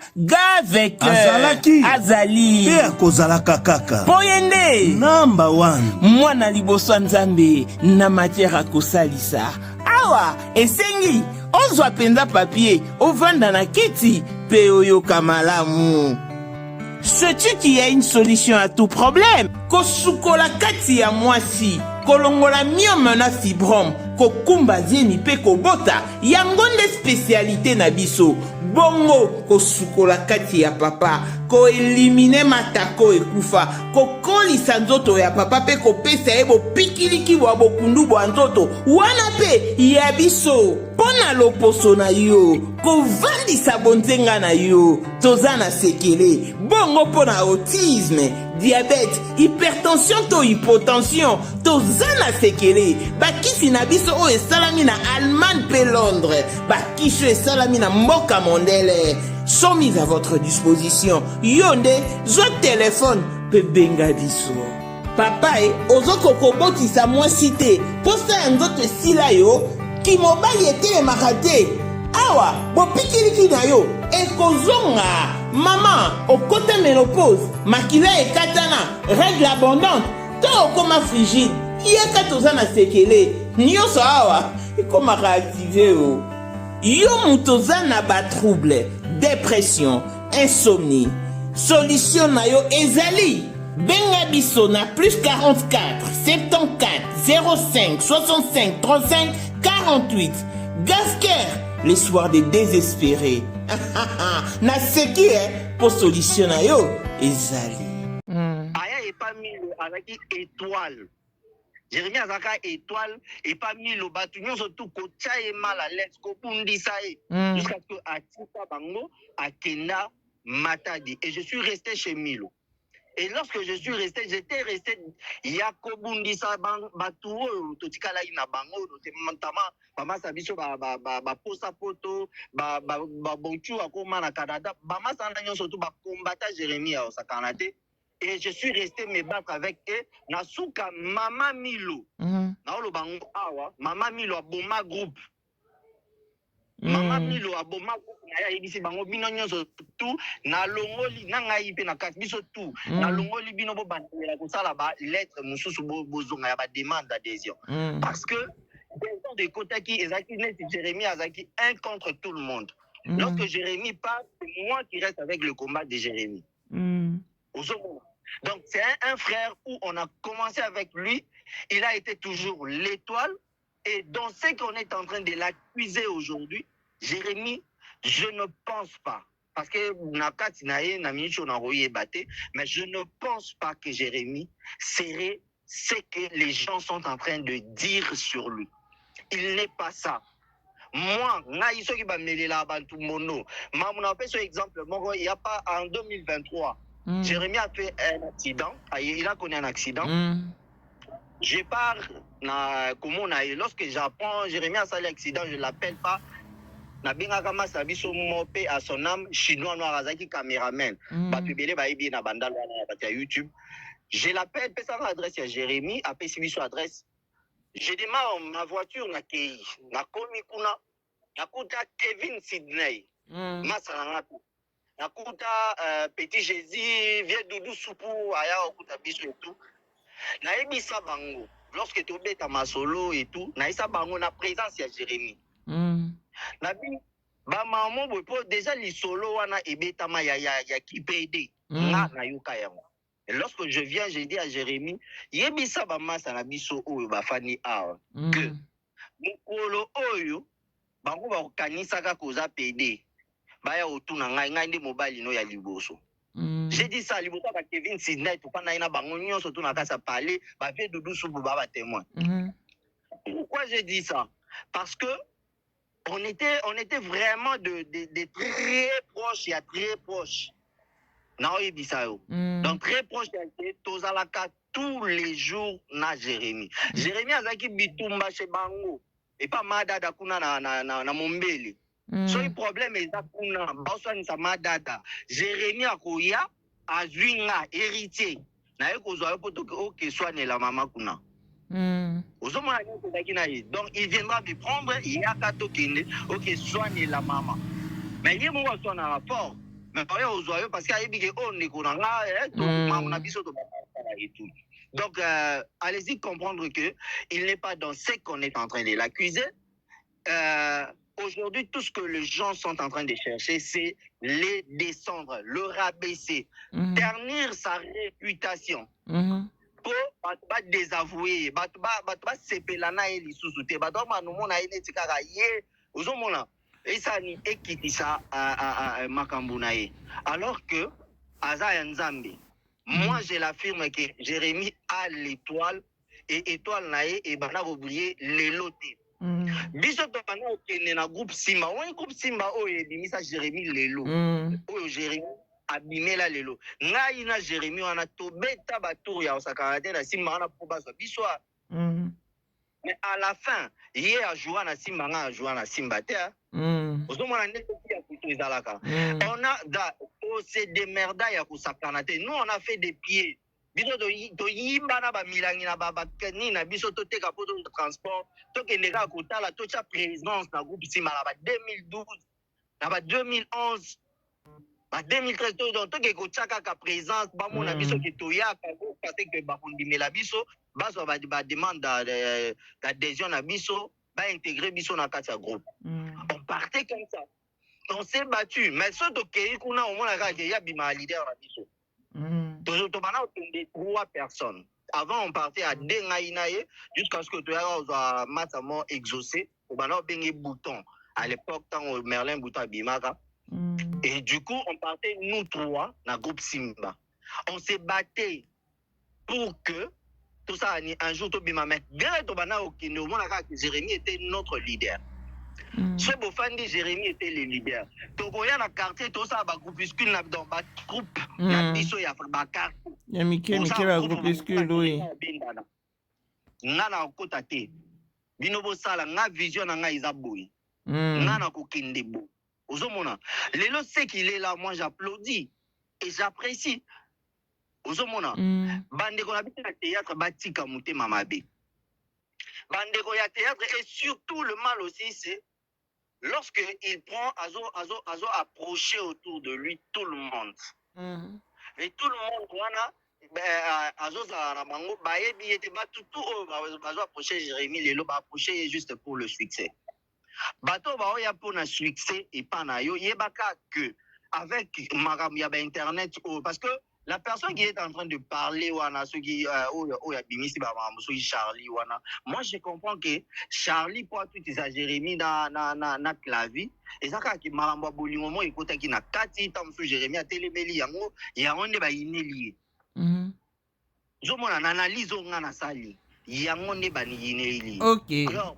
avec Azali pe akozalaka kaka Poyende number 1 mwana liboso nzambe na matière akosalisa awa esengi ozwa penza papier ovanda na kiti pe oyoka malamu. Sais-tu qu'il y a une solution à tout problème? Kosukola kati ya mwasi kolongola myome na fibrome kokumba zemi pe kobota yango nde spécialité na biso. Bongo kosukola kati ya papa ko elimine matako ekufa kokolisa nzoto ya papa pe kopesa ye bopikiliki bwa bokundu bwa nzoto wana pe ya biso pona loposo na yo kovandisa bonzenga na yo toza na sekele bongo pona autisme diabète hypertension to hypotension toza na sekele bakisi na biso oyo esalami na Allemagne pe Londres bakisi oyo esalami na mboka mondele sont mis à votre disposition. Yonde, zo téléphone, pe benga biso. Papa ozoko koboti sa moi cité. Posa nzoto sila yo, ki mobali ete makate. Awa, bo pikiliki na yo, ekozonga. Maman, au côté ménopause, makila e katana, règle abondante, to okoma frigide. Yeka tozana sekele. Nyoso awa, ikoma réactiver o. Yo mutoza na ba trouble, dépression, insomnie. Solution na yo ezali. Benga biso na plus 44 74 05 65 35 48. Gasker, les soirs des désespérés. Na seki pour solution na yo ezali. Aya et pas mis avec étoile. Jérémy azaka étoile et pas mis le bâton surtout kocha et mal à l'aise kopundisa jusqu'à ce que atika bango akena matadi et je suis resté chez Milo. Et lorsque je suis resté, j'étais resté yakobundisa batu totikala ina bango notamment mama sabiso ba posa poto ba bonchu akoma na Canada ba masana nyo surtout ba combattre Jérémy à Osakanate. Et je suis resté me battre avec eux. Nasuka Mama Milo. Naolo bango awa. Mama Milo a boma groupe. Mama Milo a boma groupe. Naya ibisi bango bino nyonso tout. Na longoli na ngai pe na kat biso tout. Na longoli bino bo bandela ko sala ba lettre mususu bozonga ya ba demande d'adhésion. Parce que des côtés qui Ezaki Jérémy Azaki un contre tout le monde. Lorsque Jérémy part, c'est moi qui reste avec le combat de Jérémy. Donc, c'est un frère où on a commencé avec lui. Il a été toujours l'étoile. Et dans ce qu'on est en train de l'accuser aujourd'hui, Jérémy, je ne pense pas. Parce que mais je ne pense pas que Jérémy serait ce que les gens sont en train de dire sur lui. Il n'est pas ça. Moi, il y a exemple, il n'y a pas en 2023. Jérémy a fait un accident. Il a connu un accident. Je pars, lorsque j'apprends Jérémy a fait l'accident, je ne l'appelle pas. À son âme, chinois noir azaki caméraman. YouTube. Je l'appelle, puis son adresse à Jérémy, après son adresse. Je démarre ma voiture na kei, na komi kuna, nakuta Kevin Sydney. Nakuta Petit Jésus, vieux Doudou Soupou, aya okuta biso et tout. Naebisa bango, lorsque tu obeta ma solo et tout, naebisa bango na présence ya Jérémy. Nabi ba maman bopo déjà li solo wana ebetama ya kipede na yuka yango. Et lorsque je viens, j'ai dit à Jérémy, yebisa ba masa na biso oyo ba fani awa que mukolo oyo bango ba kanisa ka koza PD baya otuna ngai nde mobali no ya liboso. J'ai dit ça liboso ba Kevin Sydney to pana ina bango nyonso to na kasa parler ba vie Doudou Soubou ba témoin. Pourquoi j'ai dit ça? Parce que on était vraiment de très proches, il y a très proches. Donc très proche, Tozalaka tous les jours na Jérémy. Jérémy azaki bitumba chez Bango et pas madada kuna na Mombele. So le problème est kuna bausani sa madada. Jérémy akoya azwinga héritier. Na ekozwa poto OK soigne la maman kuna. Donc il viendra me prendre, il y a OK, soigne la maman. Mais il y a mon rapport. Mais parce qu'il y a donc allez-y comprendre que il n'est pas dans ce qu'on est en train de l'accuser. Aujourd'hui, tout ce que les gens sont en train de chercher, c'est les descendre, le rabaisser, ternir sa réputation. Pour désavouer, sepelana et lisusu manumona enetikaka ye ozomona esani ekitisa makambunaye alors que Aza Nzambe, moi je l'affirme que Jérémy a l'étoile et étoile nae et bana oublier les lotés. Biso to bana okene na groupe Simba, on groupe Simba oye bimisa Jérémy lelo. Oyo Jérémy abimela lelo ngai na Jérémy wana tobeta batour ya osakana na Simba na poba so biswa. Mais à la fin il a joué na Simba nga a joué na Simba te. Ozomona ndeko ya kutezalaka. On a on se démerda ya kusakana te. Nous on a fait des pieds. Biso to yimba na ba milangi na ba kani na biso to teka poto de transport to kendeka kotala to cha présence na groupe Simba na ba 2012 na ba 2011 ba 2013 donc to ke kochaka ka présence ba mona biso ke toya ka parce que ba kondimela biso baso ba demande d'adhésion na biso ba intégrer biso na kati ya groupe. On partait comme ça. On s'est battu mais ce to ke kuna au mona ka ke ya bima leader na biso. Toujours to bana otende 3 personnes. Avant on partait à Dengainaye jusqu'à ce que tu aies matamment exaucé au bana bengi bouton à l'époque quand Merlin Bouta Bimaka. Et du coup, on partait, nous 3, dans le groupe Simba. On s'est battu pour que tout ça, un jour, Jérémy était notre leader. Ce Bofandi, Jérémy était le leader. Donc, il y a un quartier, tout ça, un groupuscule dans un groupe. Il y a un carte. Il y a un groupuscule, oui. Nana kotate. Binobo sala, nga vision nga isaboui. Nana kokindebo. Ozomona. Lelo c'est qu'il est là, moi j'applaudis et j'apprécie. Ozomona. Bandeko na biti na théâtre batika mutema mabe. Bandeko ya théâtre et surtout le mal aussi c'est lorsque il prend Azo approcher autour de lui tout le monde. Et tout le monde wana Azo za bango baebi ete batu tout Azo approcher Jérémy lelo ba approcher juste pour le succès. Bato ba oya pour un succès et pas na yo yebaka que avec Maram ya ba internet parce que la personne qui est en train de parler, wana, ceux qui, Charlie, wana, moi je comprends que Charlie, pour tout ça, Jérémy, na clavier, et ça, quand il m'a envoyé au moment, il côté qui n'a 4 ans, Jérémy a télémeli, yango, il y a un débat inélié. Je m'en analyse, on a sali, yango ne ba ni inélié. Ok. Alors,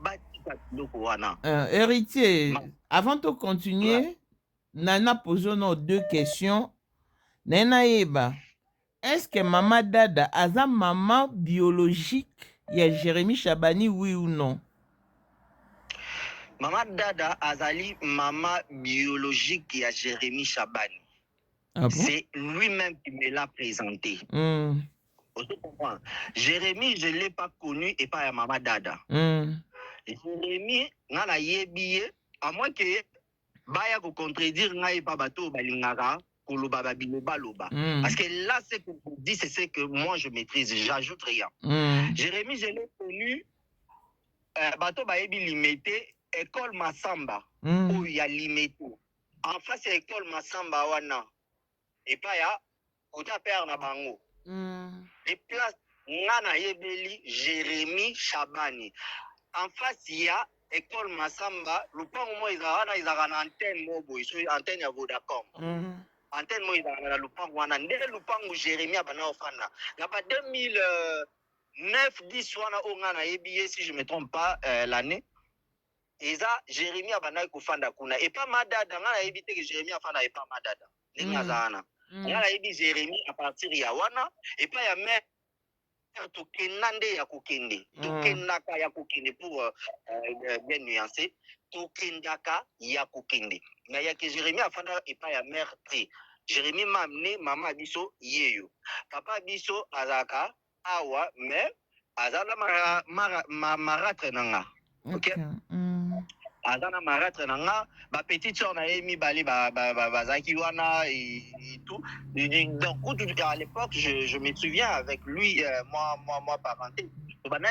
héritier, avant de continuer, Nana pose nos 2 questions. Nena Eba, est-ce que Maman Dada a sa maman biologique, il y a Jérémy Chabani, oui ou non? Maman Dada azali maman biologique, il y a Jérémy Chabani. Ah bon? C'est lui-même qui me l'a présenté. Jérémy, je ne l'ai pas connu et pas à Maman Dada. Jérémy, nana yebiye, à moins que baya ko contredire ngai pa bato balingaka koloba babiloba loba. Parce que là, ce que vous dites, c'est ce que moi je maîtrise, j'ajoute rien. Jérémy, je l'ai connu, bato bayebi limité, école Massamba, où il y a limité. En face, c'est école Massamba wana. Et pas ya, kota père na bango. Les places, nana yebeli, Jérémy Chabani. En face, il y a école Massamba, le pan où ils ont une antenne mobile, antenne à Vodacom. Antenne mobile, le pan où on a le pan où Jérémy a bana ofana. Il y a pas 2009-10 on a ébié, si je ne me trompe pas, l'année. Et ça, Jérémy a bana ofana kuna. Et pas Madada, on a évité que Jérémy a fana et pas Madada. On a ébi Jérémy à partir de Yawana. Et pas ya mère. Tokenande ya kokende tokendaka ya kokende pour bien nuancer tokendaka ya kokende mais ya que Jérémy afanda et pas ya mère té Jérémy m'a amené maman biso yeyo papa biso azaka awa mais azala maratre nanga OK azana maratre nanga ba petite sœur na emi bali bazaki wana et tout donc à l'époque je me souviens avec lui moi parenté to bana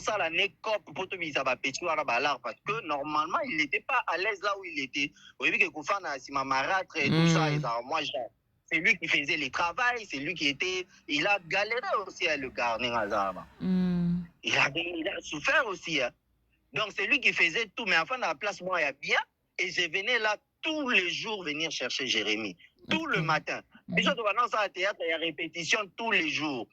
ça la nécop pour te visa ba petite wana balar parce que normalement il n'était pas à l'aise là où il était vous voyez que kofana si ma maratre et tout ça et ça moi c'est lui qui faisait les travails, c'est lui qui était il a galéré aussi à le garder azama il a souffert aussi hein. Donc, c'est lui qui faisait tout. Mais enfin, dans la place, moi, il y a bien. Et je venais là tous les jours venir chercher Jérémy. Tout le matin. Et surtout, maintenant, ça, à théâtre, il y a répétition tous les jours.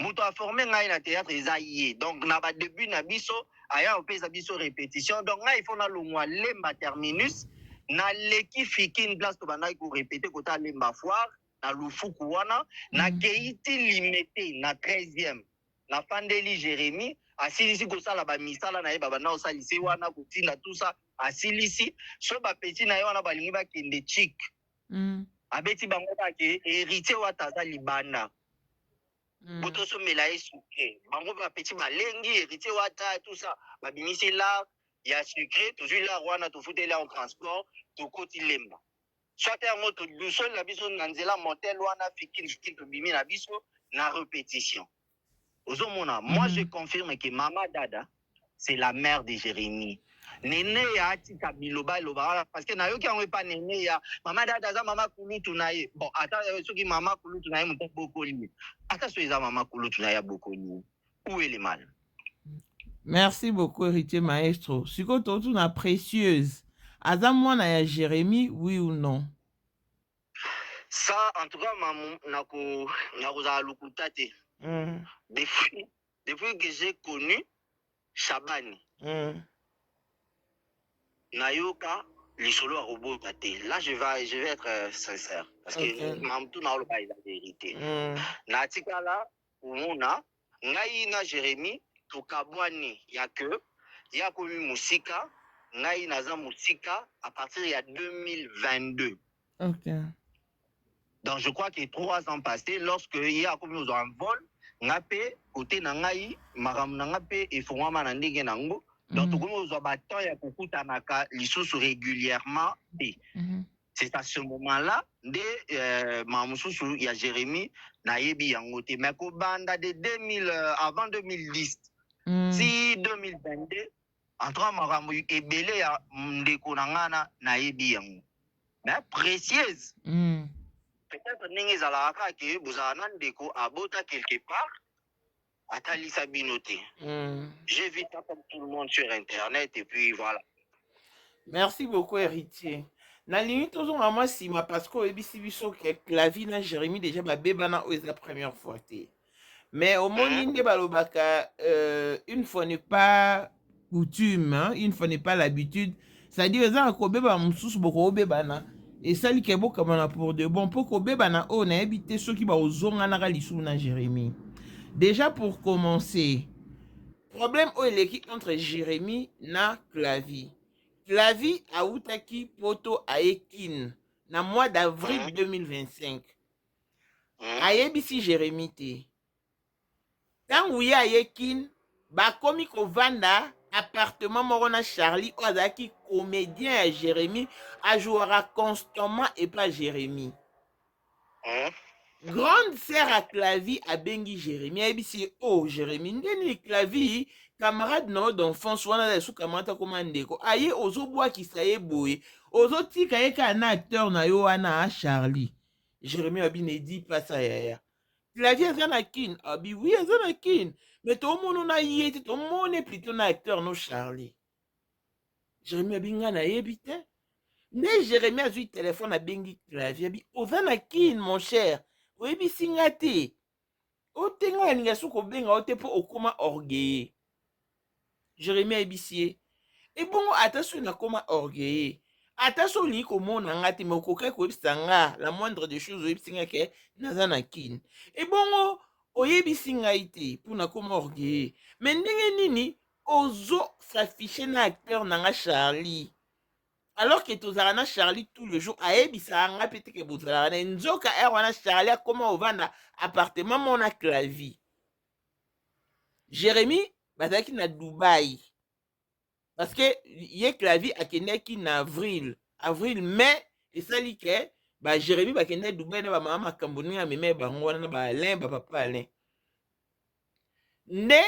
Mouto a formé un théâtre, ils aillent. Donc, on a début, na biso, aya, on fait sa biso répétition. Donc, là, il faut na l'ongwa lemba terminus. Na leki fiki une place, on a répéter, kota lemba foire. Na lufuku wana. Na keiti limité, na 13e. Na Fandeli Jérémy. Asilisi kosala ba misala na ye baba na osalisi wana kotinda tout ça asilisi so ba petit na ye wana balingi ba kende chic abeti bango ba ke héritier wa tata libanda boto so mela sucré bango ba petit balengi héritier wa ta tout ça ba bimisi là ya sucré toujours là wana to fouter là en transport to koti lemba soit un moto douce la biso na nzela motel wana fikiri to bimi na biso na répétition. Moi, je confirme que Maman Dada, c'est la mère de Jérémy. Néné ya tika biloba loba parce que na yo ki on pas néné ya Maman Dada za Maman Kulutu na ye. Bon, attends, ceux qui Maman Kulutu na ye monte beaucoup lui. Attends, ceux za Maman Kulutu na ye beaucoup lui. Où est le mal? Merci beaucoup, héritier maestro. Siko totu na précieuse. Aza mwana ya Jérémy, oui ou non? Ça, en tout cas, nako za lukutate. Depuis que j'ai connu Chabani, Nayoka, les solos à robot. Là, je vais être sincère. Parce que Mamtou n'a pas la vérité. Natika là, Oumona, Naïna Jérémy, Tokabwani, il y a que, il y a connu Moussika, Naïna Moussika, à partir de 2022. Ok. Donc, je crois que 3 ans passés, lorsque il y a comme nous en vol, ngape côté nangai maram nangape et fongama na ndenge nango donc tout comme nous baton ya kukuta naka lisusu régulièrement et c'est à ce moment-là de mamususu ya Jérémy na yebi yango te mais ko banda de 2000 avant 2010 si 2022 entre maram ebele ya ndeko nangana na yebi yango mais précieuse. Peut-être peut-être ndenge ezalaka ke bozala na ndeko abota quelque part atali Sabino te. J'ai vu ça comme tout le monde sur internet et puis voilà. Merci beaucoup héritier. Na limite ozonga moi sima parce que ebisi biso ke Clavi na Jérémy déjà babebana oyo la première fois te. Mais au moins nde balobaka une fois n'est pas coutume, hein? Une fois n'est pas l'habitude. C'est-à-dire eza kobeba mususu boko obebana et ça li kebo kamana pour de bon pour kobebana o na ebité ceux qui ba ozonga na lisu na Jérémy. Déjà pour commencer, problème o eleki entre Jérémy na Clavi. Clavi a outaki poto aekin na mois d'avril 2025. Ayebisi Jérémy te. Tant où ya aekin, ba komi kovanda appartement moko na Charlie ozaki comédien à Jérémy a jouera constamment et pas Jérémy. Grande sœur à Clavi a bengi Jérémy ayebisi oh Jérémy ndeni Clavi camarade no d'enfance wana la sous camarade komandeko aye ozobwa kisaye boye ozotika ye kana acteur na yo wana Charlie. Jérémy abi ne dit pas ça yaya. Clavi azana kin abi oui azana kin mais tout le monde na yé tout le monde est plutôt na acteur no Charlie. Jérémy abi ngana yebite ne Jérémy a eu téléphone à bengi Clavi abi ozana kin mon cher. Oyebi singate otenga ninga suko benga otepo okoma orgueil. Jérémy ayebisie et bon attention na koma orgueil. Attention li komona ngati me okoka koyebisanga la moindre des choses oyebisinga ke nazana kin. Et bon oyebisinga ite pour na koma orgueil. Mais ndenge nini ozo s'afficher na acteur nanga Charlie. Alors que tozala Charlie tout le jour ayebisa nga pete ke bozala na nzoka wana Charlie a comment ovanda appartement mona Clavi. Jérémy bazaki na Dubaï parce que ye Clavi akendaki na avril mai et ça li ke ba Jérémy bakenda Dubaï na ba mama makamboni ameme bango na ba Alain ba papa Alain ne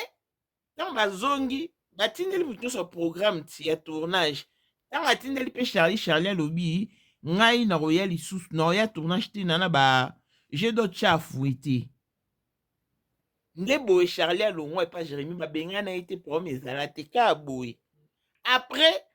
tant bazongi batindeli mutu so programme ti ya tournage. Tant atindeli pe Charlie alobi ngai na royal lisusu na royal tournage te nana ba j'ai d'autres chats à fouetter. Nde boye Charlie alongwa et pas Jérémy ba benga na été pour mes alate ka boye. Après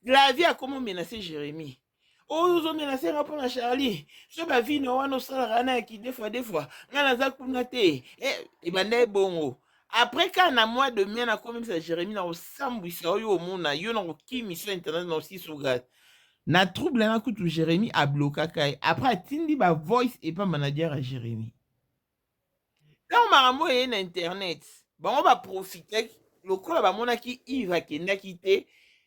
la vie a comment menacer Jérémy. Oh zo menacer rapport à Charlie. So ba vie no wana sala rana ki des fois ngana za kuna te et bande bongo. Après quand na mois de mai na comme ça Jérémy na osambwisa oyo mona yo na ki mission internet na aussi sougat na trouble na kutu Jérémy a bloqué kai après tindi ba voice et pas manager à Jérémy quand marambo est na internet bon on va profiter lokola ba mona ki Yves akenda kité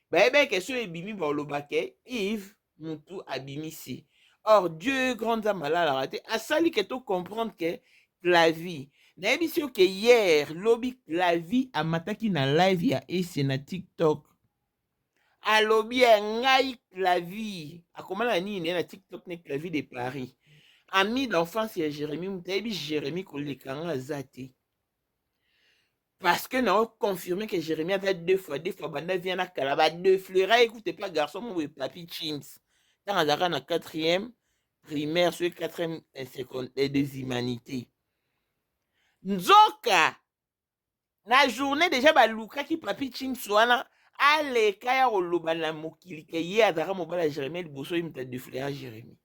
ba ebe ke so ebimi ba lobake Yves mutu abimisi. Or Dieu grande amala la raté a sali que to comprendre que la vie na ebisio que hier lobi Clavi amataki na live ya ese na TikTok alobi ngai Clavi akomana nini na TikTok ne Clavi de Paris ami d'enfance ya Jérémy mutayebi Jérémy kolekanga zate parce que n'a confirmé que Jérémy avait deux fois banda vient na kalaba deux fleuras écoutez pas garçon mon papi Chims dans la 4e primaire sur 4e secondaire des humanités. Nzoka na journée déjà baluka ki papi Chims wana ale kaya oloba na mokili ke ye azaka mobala Jérémy liboso imta de fleur Jérémy.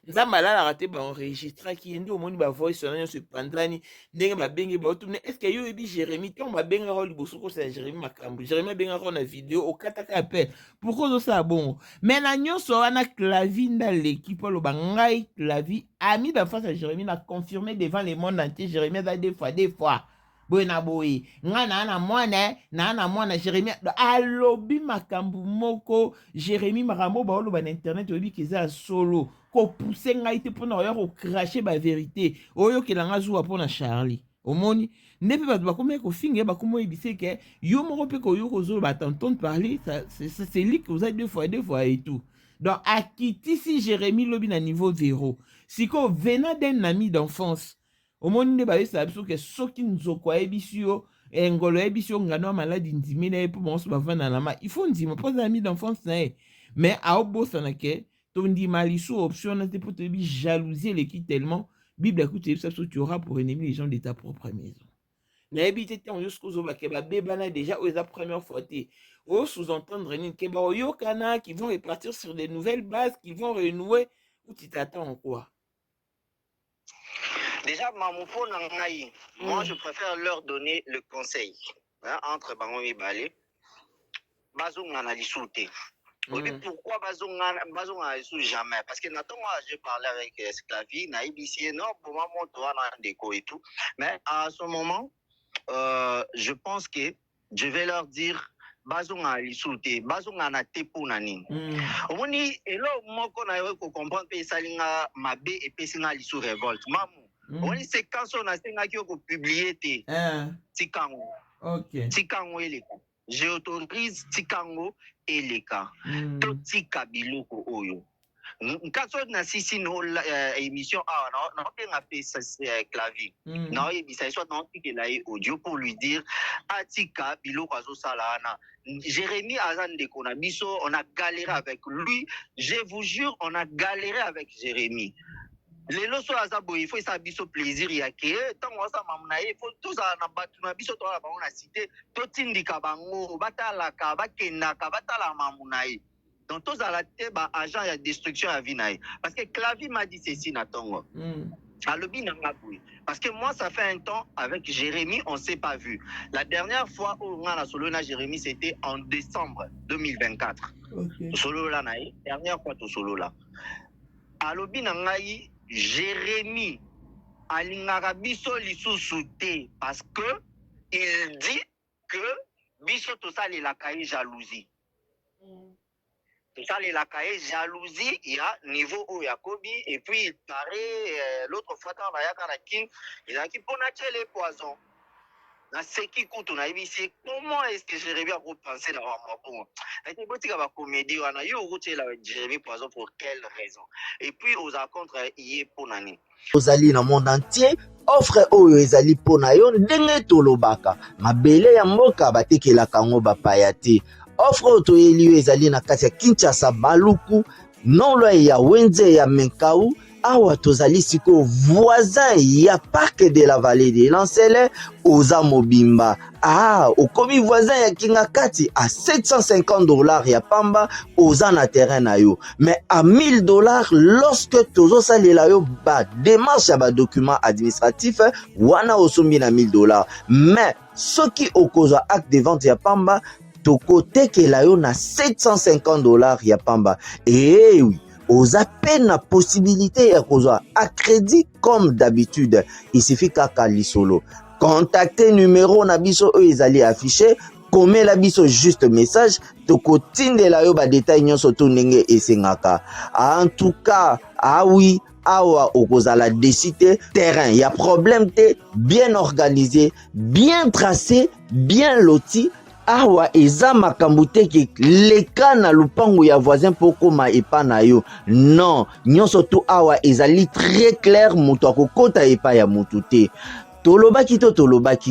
Nzamba la raté ba enregistra ki endo omoni ba voice na se pandani ndenge ba bengi ba tourner est-ce que yo ebi Jérémy ton ba benga ro liboso ko sa Jérémy makambu Jérémy benga ro na vidéo o kataka appel pourquoi ça bon mais na nyonso wana Clavi nda l'équipe lo ba ngai Clavi ami d'enfance à Jérémy n'a confirmé devant le monde entier Jérémy a des fois boyna boy ngana na mwana Jérémy alobi makambu moko Jérémy makambo ba lo ba na internet obi kiza solo ko pousser ngai te pona oyo cracher ba vérité oyo kelanga zuwa pona Charlie omoni nepe ba ba comme ko finge ba comme ebise ke yo moko pe ko yo ko zo ba t'entendre parler c'est lui que vous avez deux fois et tout donc akiti si Jérémy lobi na niveau 0 siko venant d'un ami d'enfance omoni ne ba yesa biso ke soki nzoko ebisio engolo ebisio ngano maladi ndimi na epo monso ba vana na ma il faut ndima pas ami d'enfance na mais a obosa na ke tondima lisu option na te pour te dire jalousie l'équipe tellement Bible écoute ça tu auras pour ennemi les gens de ta propre maison. Nayebi te tant jusqu'aux oba ke ba bebana déjà aux la première fois te au sous-entendre ni ke ba oyokana qui vont repartir sur des nouvelles bases qui vont renouer ou tu t'attends en quoi? Déjà, Mamoufo Nangaï, moi je préfère leur donner le conseil. Hein, entre Bango et Balé, Bazong Nanalisouté. Pourquoi Bazong Nanalisou jamais? Parce que moi j'ai parlé avec Sclavie, Naïbissé, non, pour moi, mon toit dans déco et tout. Mais à ce moment, je pense que je vais leur dire Bazong Nanalisouté, Bazong Nanate pour Nani. On dit, et là, moi, qu'on a comprendre que Salinga Mabé et Pessinga Lissou révolte. Mamou. On dit c'est quand on a publié Tikango. Ok. Tikango et les cas. J'autorise Tikango et les cas. Tout Tika Biloko Oyo. Quand on a sisi no émission non on a fait ça clavier. Non il s'agit soit non qui là audio pour lui dire Atika Biloko azo salana. Jérémy Azan de Konabiso, on a galéré avec lui. Je vous jure, on a galéré avec Jérémy. Les loso azabo il faut ça biso plaisir ya ke tant ça mamna il faut tout ça na batuna biso to la ba on a cité to tindika bango batala ka bakenda ka batala mamunai donc tous à la tête ba agent ya destruction à vinaï parce que Clavi m'a dit ceci na tongo alobi na ngabui parce que moi ça fait un temps avec Jérémy on s'est pas vu la dernière fois où on a solo na Jérémy c'était en décembre 2024 solo là na dernière fois to solo là alobi na ngai Jérémy alingaka biso lisusu te parce que il dit que biso tosalelaka ye jalousie. Tosalelaka ye jalousie, il y a niveau où Yakobi et puis il paraît l'autre fois quand on a yaka na kin, il a qui pour les poisons. Na seki kutu na ibisi comment est-ce que Jérémy a repensé dans moi pour était beau tika ba comédie wana yo route la Jérémy poison pour quelle raison et puis aux contre yé pour nani ozali na monde entier offre oyo ezali pona yo ndenge tolobaka mabele ya mboka batekelaka ngo bapaya te offre to yeli ezali na kati ya Kinshasa Baluku non loin ya Wenze ya Menkau awa tozali siko voisin ya parc de la vallée de Lancele oza mobimba okomi voisin ya Kingakati à $750 ya pamba oza na terrain na yo mais à $1000 lorsque tozo salela yo ba démarche ya ba document administratif wana osombi na $1000 mais soki okozwa acte de vente ya pamba tokotekela yo na $750 ya pamba et oui aux appels la possibilité à crédit comme d'habitude. Il suffit qu'à solo. Contactez numéro nabiso ezali affiché. Comme la biso juste message. Toko tinde la yo ba détail nyon soto nenge esengaka. En tout cas, oui. Awa okozala décider terrain. Il y a problème te bien organisé, bien tracé, bien loti. Awa eza makambo te ke leka na lupango ya voisin poko ma epa na yo non nyonso to awa ezali très clair moto akokota epa ya motu te tolobaki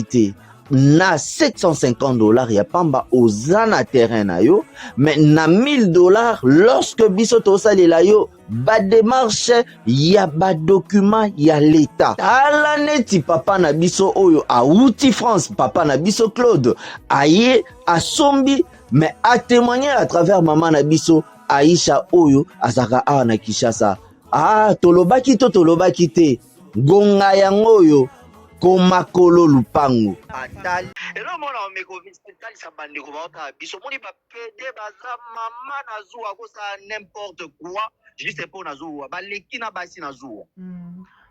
te na $750 ya pamba oza na terrain na yo mais na $1000 lorsque biso tosalela yo ba démarche ya ba document ya l'état tala neti papa na biso oyo auti France papa na biso Claude aye asombi mais a témoigné à travers maman na biso Aisha oyo azaka awa na Kinshasa tolobaki te gonga yango oyo komakolo lupango atali elo mona omeko visitali sa bande ko baota biso moni ba pede baza mama na zuwa ko sa n'importe quoi juste pour na zuwa ba lekina basi na zuwa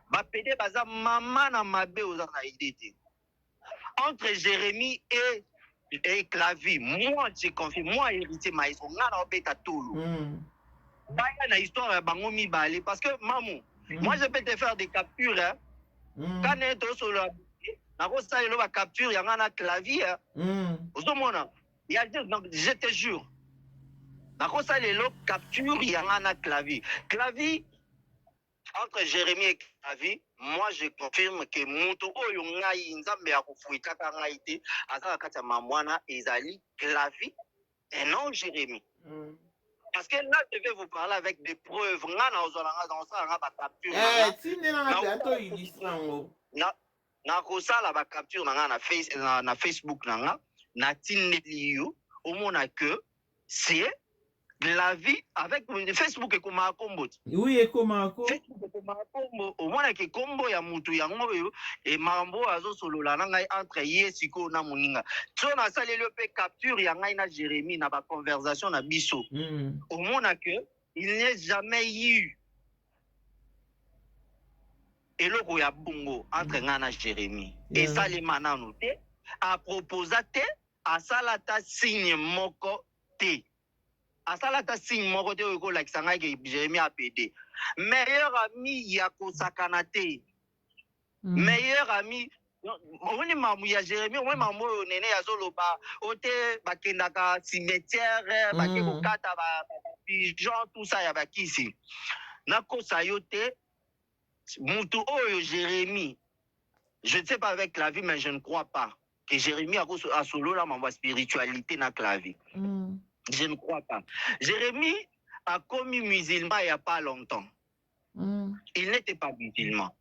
ba pede baza mama na mabe oza na idée entre Jérémy et Clavi moi je confie moi héritier maïs on a obeta tolo baya na histoire bango mi balé parce que maman moi je peux te faire des captures hein. Quand on est sur la capture, il y a un clavier. Je te jure. Capture, il y a un clavier. Clavier, entre Jérémy et Clavier, moi je confirme que Moutou Oyongaï, Nzambe a Koufuita Kangaïté, Azaka Mamwana, Ezali, Clavier, et non Jérémy. Parce que là, je vais vous parler avec des preuves. Na kosala ba capture na Facebook na tineli yo omona que c'est la vie avec Facebook et comme combo. Oui, et comment Facebook comme combo omona que combo ya mutu yango yo et mambo azo solola na ngai entre yesiko na moninga. So na sali le pe capture ya ngai na Jérémy na ba conversation na biso. Omona que il n'est jamais eu eloko ya bongo entre nga na Jérémy. Et ça les manano te a proposé te a salata signe moko te. A salata signe moko te ko like sanga ke Jérémy a pédé. Meilleur ami ya kosakana te. Meilleur ami on mamu ya Jérémy on mamu nene ya zoloba ote bakendaka cimetière bakeko kata ba pigeon tout ça ya bakisi. Na kosa yote Moutou Oyo Jérémy, je ne sais pas avec la vie, mais je ne crois pas que Jérémy a solo la ma spiritualité dans la vie. Je ne crois pas. Jérémy a commis musulman il n'y a pas longtemps. Il n'était pas musulman.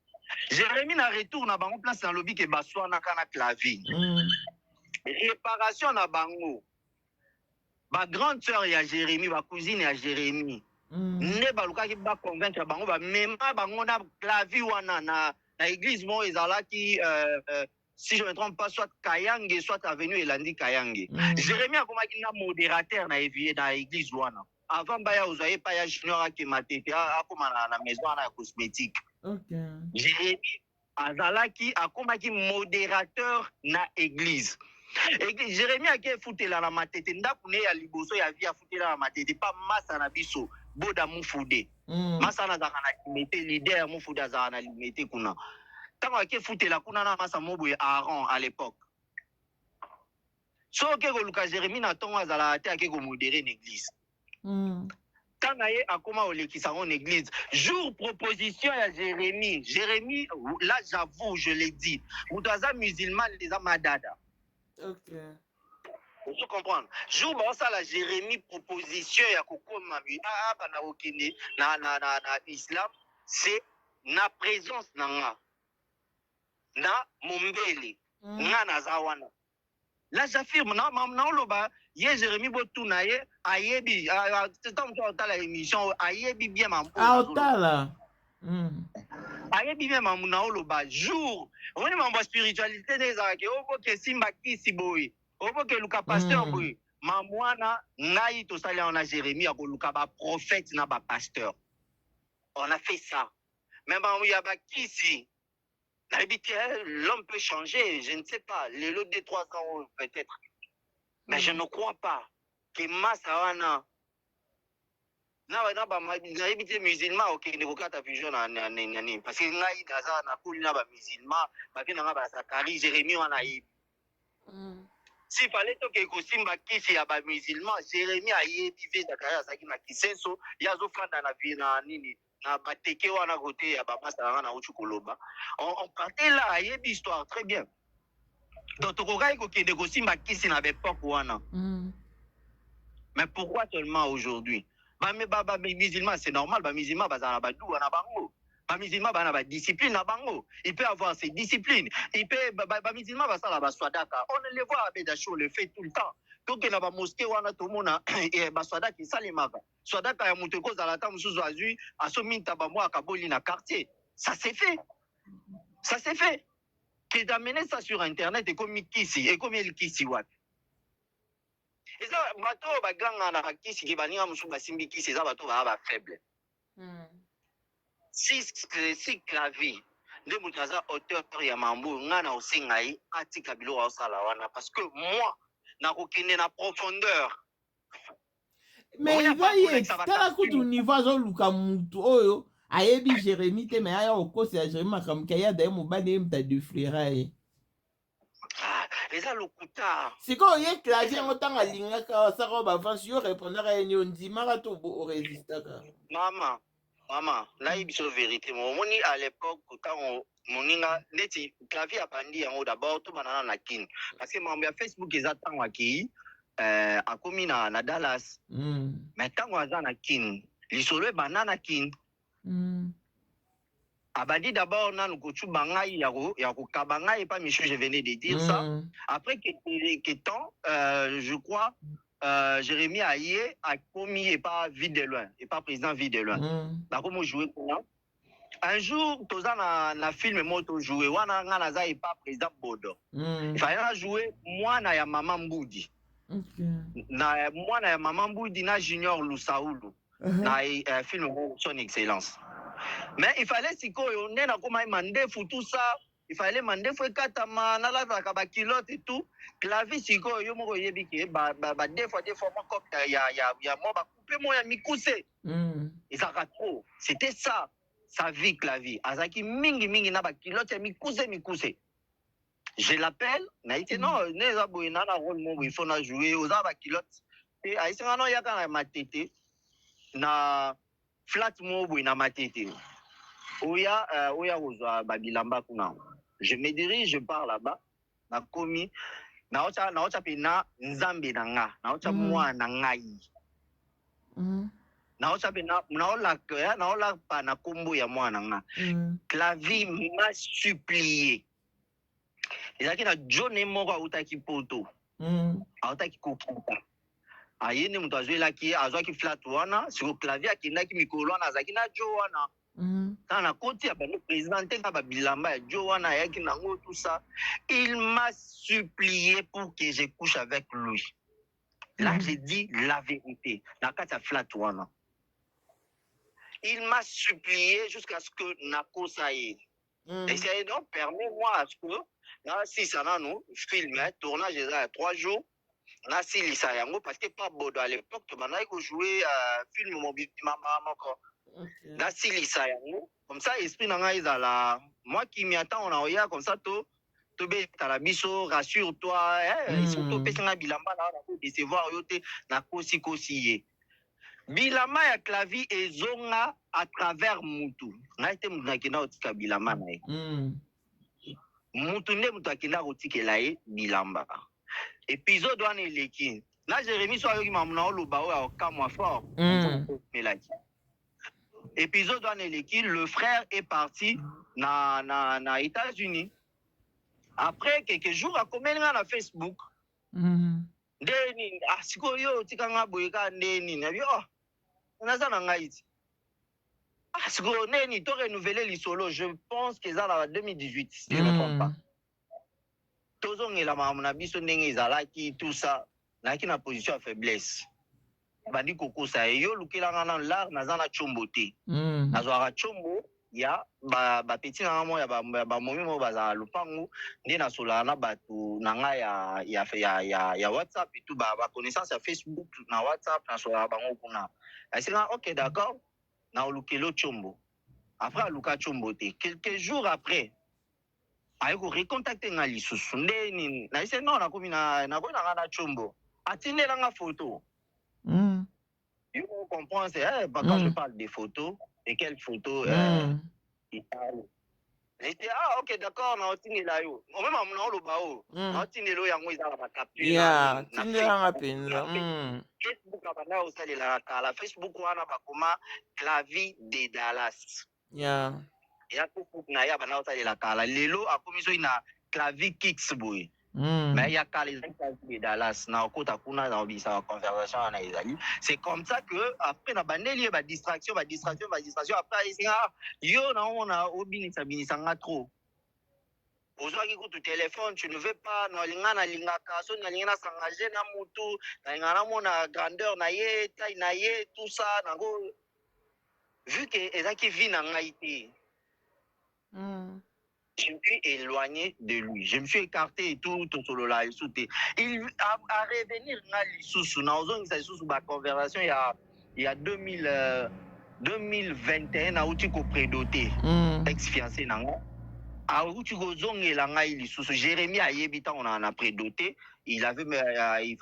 Jérémy n'a retourné à Bango place dans le lobby que Bassoa n'a qu'à la vie. Réparation à Bango. Ma grande sœur et à Jérémy, ma cousine et à Jérémy. Ne baluka ki ba convaincre bango ba même bango na clavi wana na église mo ezala ki si je me trompe pas soit Kayange soit avenue Elandi Kayange. Jérémy a comme un modérateur na église wana avant ba ya ozoye pa ya junior ki matete a comme na maison na cosmétique. Jérémy azalaki akomaki modérateur na église. Et Jérémy a qui fouté la matete ndaku ne ya liboso ya vie a fouté la matete pas massa na biso boda mufude massa na zakana limité leader mufude zakana limité kuna tango a qui fouté la kuna na massa mobo Aaron à l'époque so ke ko luka Jérémy na tongo azala te a qui ko modérer l'église tango ye akoma olekisa en église jour proposition à Jérémy là j'avoue je l'ai dit mutaza musulman les amadada. Ok. Vous comprenez? Jour où ça la Jérémy proposition ya kokoma na okine na islam c'est na présence na mombele nga na zawana. Là j'affirme na oloba ye Jérémy botuna ye ayebi c'est comme ça la émission ayebi bien mambo. Otala. Ayebi bien mambo na oloba jour on est mambo spiritualité des arake obo ke simba kisi boy obo ke luka pasteur boy mamwana ngai to sali on a Jérémy a luka ba prophète na ba pasteur on a fait ça même mambo ya ba kisi l'homme peut changer je ne sais pas les lots de 300 ans peut-être mais je ne crois pas que Massawana na ba naibite musulman okende kokata vision na parce que ngai daza na kuli na ba musulman ba kena nga ba Zakari Jérémy wana yi si fallait to ke ko simba kisi ya ba musulman Jérémy ayi vive Zakari asaki na kisenso yazo fanda na vie na nini na bateke wana côté ya ba masanga na uchu koloba on partait là ayebi histoire très bien donc to ko kai ko kende ko simba kisi na be pok wana mais pourquoi seulement aujourd'hui? Ba musulman c'est normal, ba musulman bazana ba dou na bango. Ba musulman ba na ba discipline na bango. Il peut avoir ses disciplines. Il peut ba musulman ba sala ba swadaka. On le voit à Bedacho le fait tout le temps. Donc na ba mosquée wana to mona et ba swadaka salimaka. Swadaka ya mutu ko zala ta musuzu azui asominta ba mo akaboli na quartier. Ça s'est fait. Ça s'est fait. Qui d'amener ça sur internet et comme kisi et comme il kisi wapi. Et ça, bateau baganga na kisi ki baninga musu basimbi kisi ça bateau ba faible. Si la vie de mutaza auteur ya mambo ngana osingai atika bilo wa sala wana parce que moi na kokine na profondeur. Mais il va y tala kutu niveau zo luka mutu oyo ayebi Jérémy te mais aya okosi ya Jérémy comme kaya da mo bane mta de frère ye. C'est quand il y a clavier autant à l'ingaka ça va avancer yo répondre à une ndimara to bo résistaka. Maman là il dit la vérité moni à l'époque quand moninga neti clavier a bandi en d'abord tout banana na kin parce que mambo ya Facebook ils attendent aki akomi na Dallas. Mais tant aza na kin lisolo ebanda na kin abadi d'abord nanu kochuba ngai ya kokaba ngai pas Michou, je venais de dire ça. Après que temps je crois Jérémy Aye a commis et pas vide de loin et pas président vide de loin. Bakomo jouer pour un jour toza na film moto jouer wana nga naza et pas président Bodo. Il fallait jouer mwana ya mama Mbudi. Na mwana ya mama Mbudi na Junior Lusaulu na film son excellence. Mais il fallait sikoyo nena koma mandefu tout ça, il fallait mandefu ekatama na la ba kilote et tout. Clavier sikoyo yo moko yebi ke ba des fois moi comme ya moi ba couper moi ya mikuse. Et ça trop. C'était ça sa vie Clavier. Azaki mingi na ba kilote mikuse. Je l'appelle, na ite non, neza boina na rôle mo il faut na jouer aux ba kilote. Et aïsanga non ya kana matete na flat mo boina matete. Oya ozwa babilamba kuna. Je me dirige, je pars là-bas. Na komi na ocha pena nzambe na nga, na ocha mwana ngai. Na ocha pena na ola pa na kombo ya mwana nga. Clavier m'a supplié. Ezaki na John moko autaki poto. Autaki kokuta. Ayene mutu azwelaki azwaki flat wana, sur Clavier akendaki mikolo wana azaki na Jo wana. Quand on a continué à nous présenter tout ça, il m'a supplié pour que je couche avec lui. Là, j'ai dit la vérité. Il m'a supplié jusqu'à ce que Nako saïe. Et c'est donc permets-moi à ce que là, si ça n'a nous film, tournage à 3 jours. Là, si l'Issayango, parce que pas Bodo à l'époque, tu m'as joué film mobile, maman encore. Là, si l'Issayango, comme ça, esprit n'a pas moi qui m'y attends, on a oya comme ça, to beta la biso, rassure-toi, ils sont topés sur la bilamba, là, on a décevoir, yote, na kosi kosi. Bilama ya Clavier et zonga à travers Moutou. Na été moutakina otika bilama na ye. Moutou ne moutakina otike la ye bilamba. Épisode wana eleki. Là, Jérémy soit yoki mamuna oloba o kamwa fort. Melaki. Épisode wana eleki, le frère est parti na États-Unis. Après quelques jours, a commencé na Facebook. Ndeni sikoyo tikanga boyeka ndeni na bi naza na ngaiti. Sikoyo neni to renouveler l'isolo, je pense que ça en 2018, si je ne me trompe pas. Tozongela mamuna biso ndenge ezalaki tout ça, na ki na position à faiblesse. Bandi kokosa yo lukela ngana lar naza na chombote. Nazwara chombo ya ba petit na mo ya ba momi mo baza lupangu ndi na sola na batu na nga ya WhatsApp et tout ba connaissance ya Facebook na WhatsApp na sola bango kuna. Asina OK d'accord na lukelo chombo. Après luka chombo te quelques jours après ayeko recontacter nga lisusu ndeni na ise non na komi na nga chombo atindela nga photo. Il faut comprendre, c'est quand je parle des photos, et quelles photos il parle. J'étais, ok, d'accord, on a obtenu là. On même on le bao. On a obtenu là, on a la capture. Yeah, tindi la penza. Facebook a bana au sale la Facebook on a pas comment Clavier de Dallas. Yeah. Et à Facebook na ya bana au sale la kala. Lelo a commis na Clavier Kicks boy. Mais il y a qu'à les de Dallas, na kota kuna na obisa conversation na ezali. C'est comme ça que après na bandeli ba distraction après yo na on a obinisa binisanga trop. Ozwa ki ku téléphone, tu ne veux pas na linga kaso na linga s'engager na mutu, na linga mona grandeur na ye, taille na ye, tout ça na go vu que ezaki vi na ngaité. Je me suis éloigné de lui. Je me suis écarté et tout solo là. Il a revenir la conversation il y a 2021 à Outiko prédoté ex-fiancé nanga. À Outiko zonge la nga il sous Jérémy a yebita on a prédoté. Il avait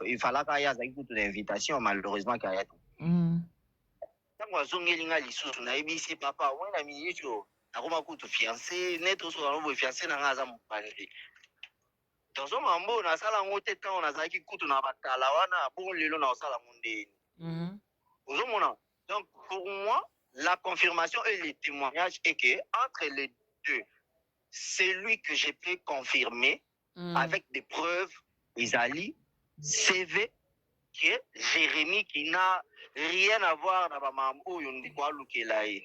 il fallait qu'il y ait une invitation malheureusement qu'il y a tout. Quand on zonge linga li sous na yebisi papa ouais na minute. Akoma kutu fiancé net so na fiancé na ngaza mupande tozo mambo na sala ngote tant on azaki kutu na bakala wana bon lelo na sala mondeni ozomona. Donc pour moi la confirmation et le témoignage est que entre les deux c'est lui que je peux confirmer avec des preuves Isali CV que Jérémy qui n'a rien à voir na ba mambo yo ndiko alukela ye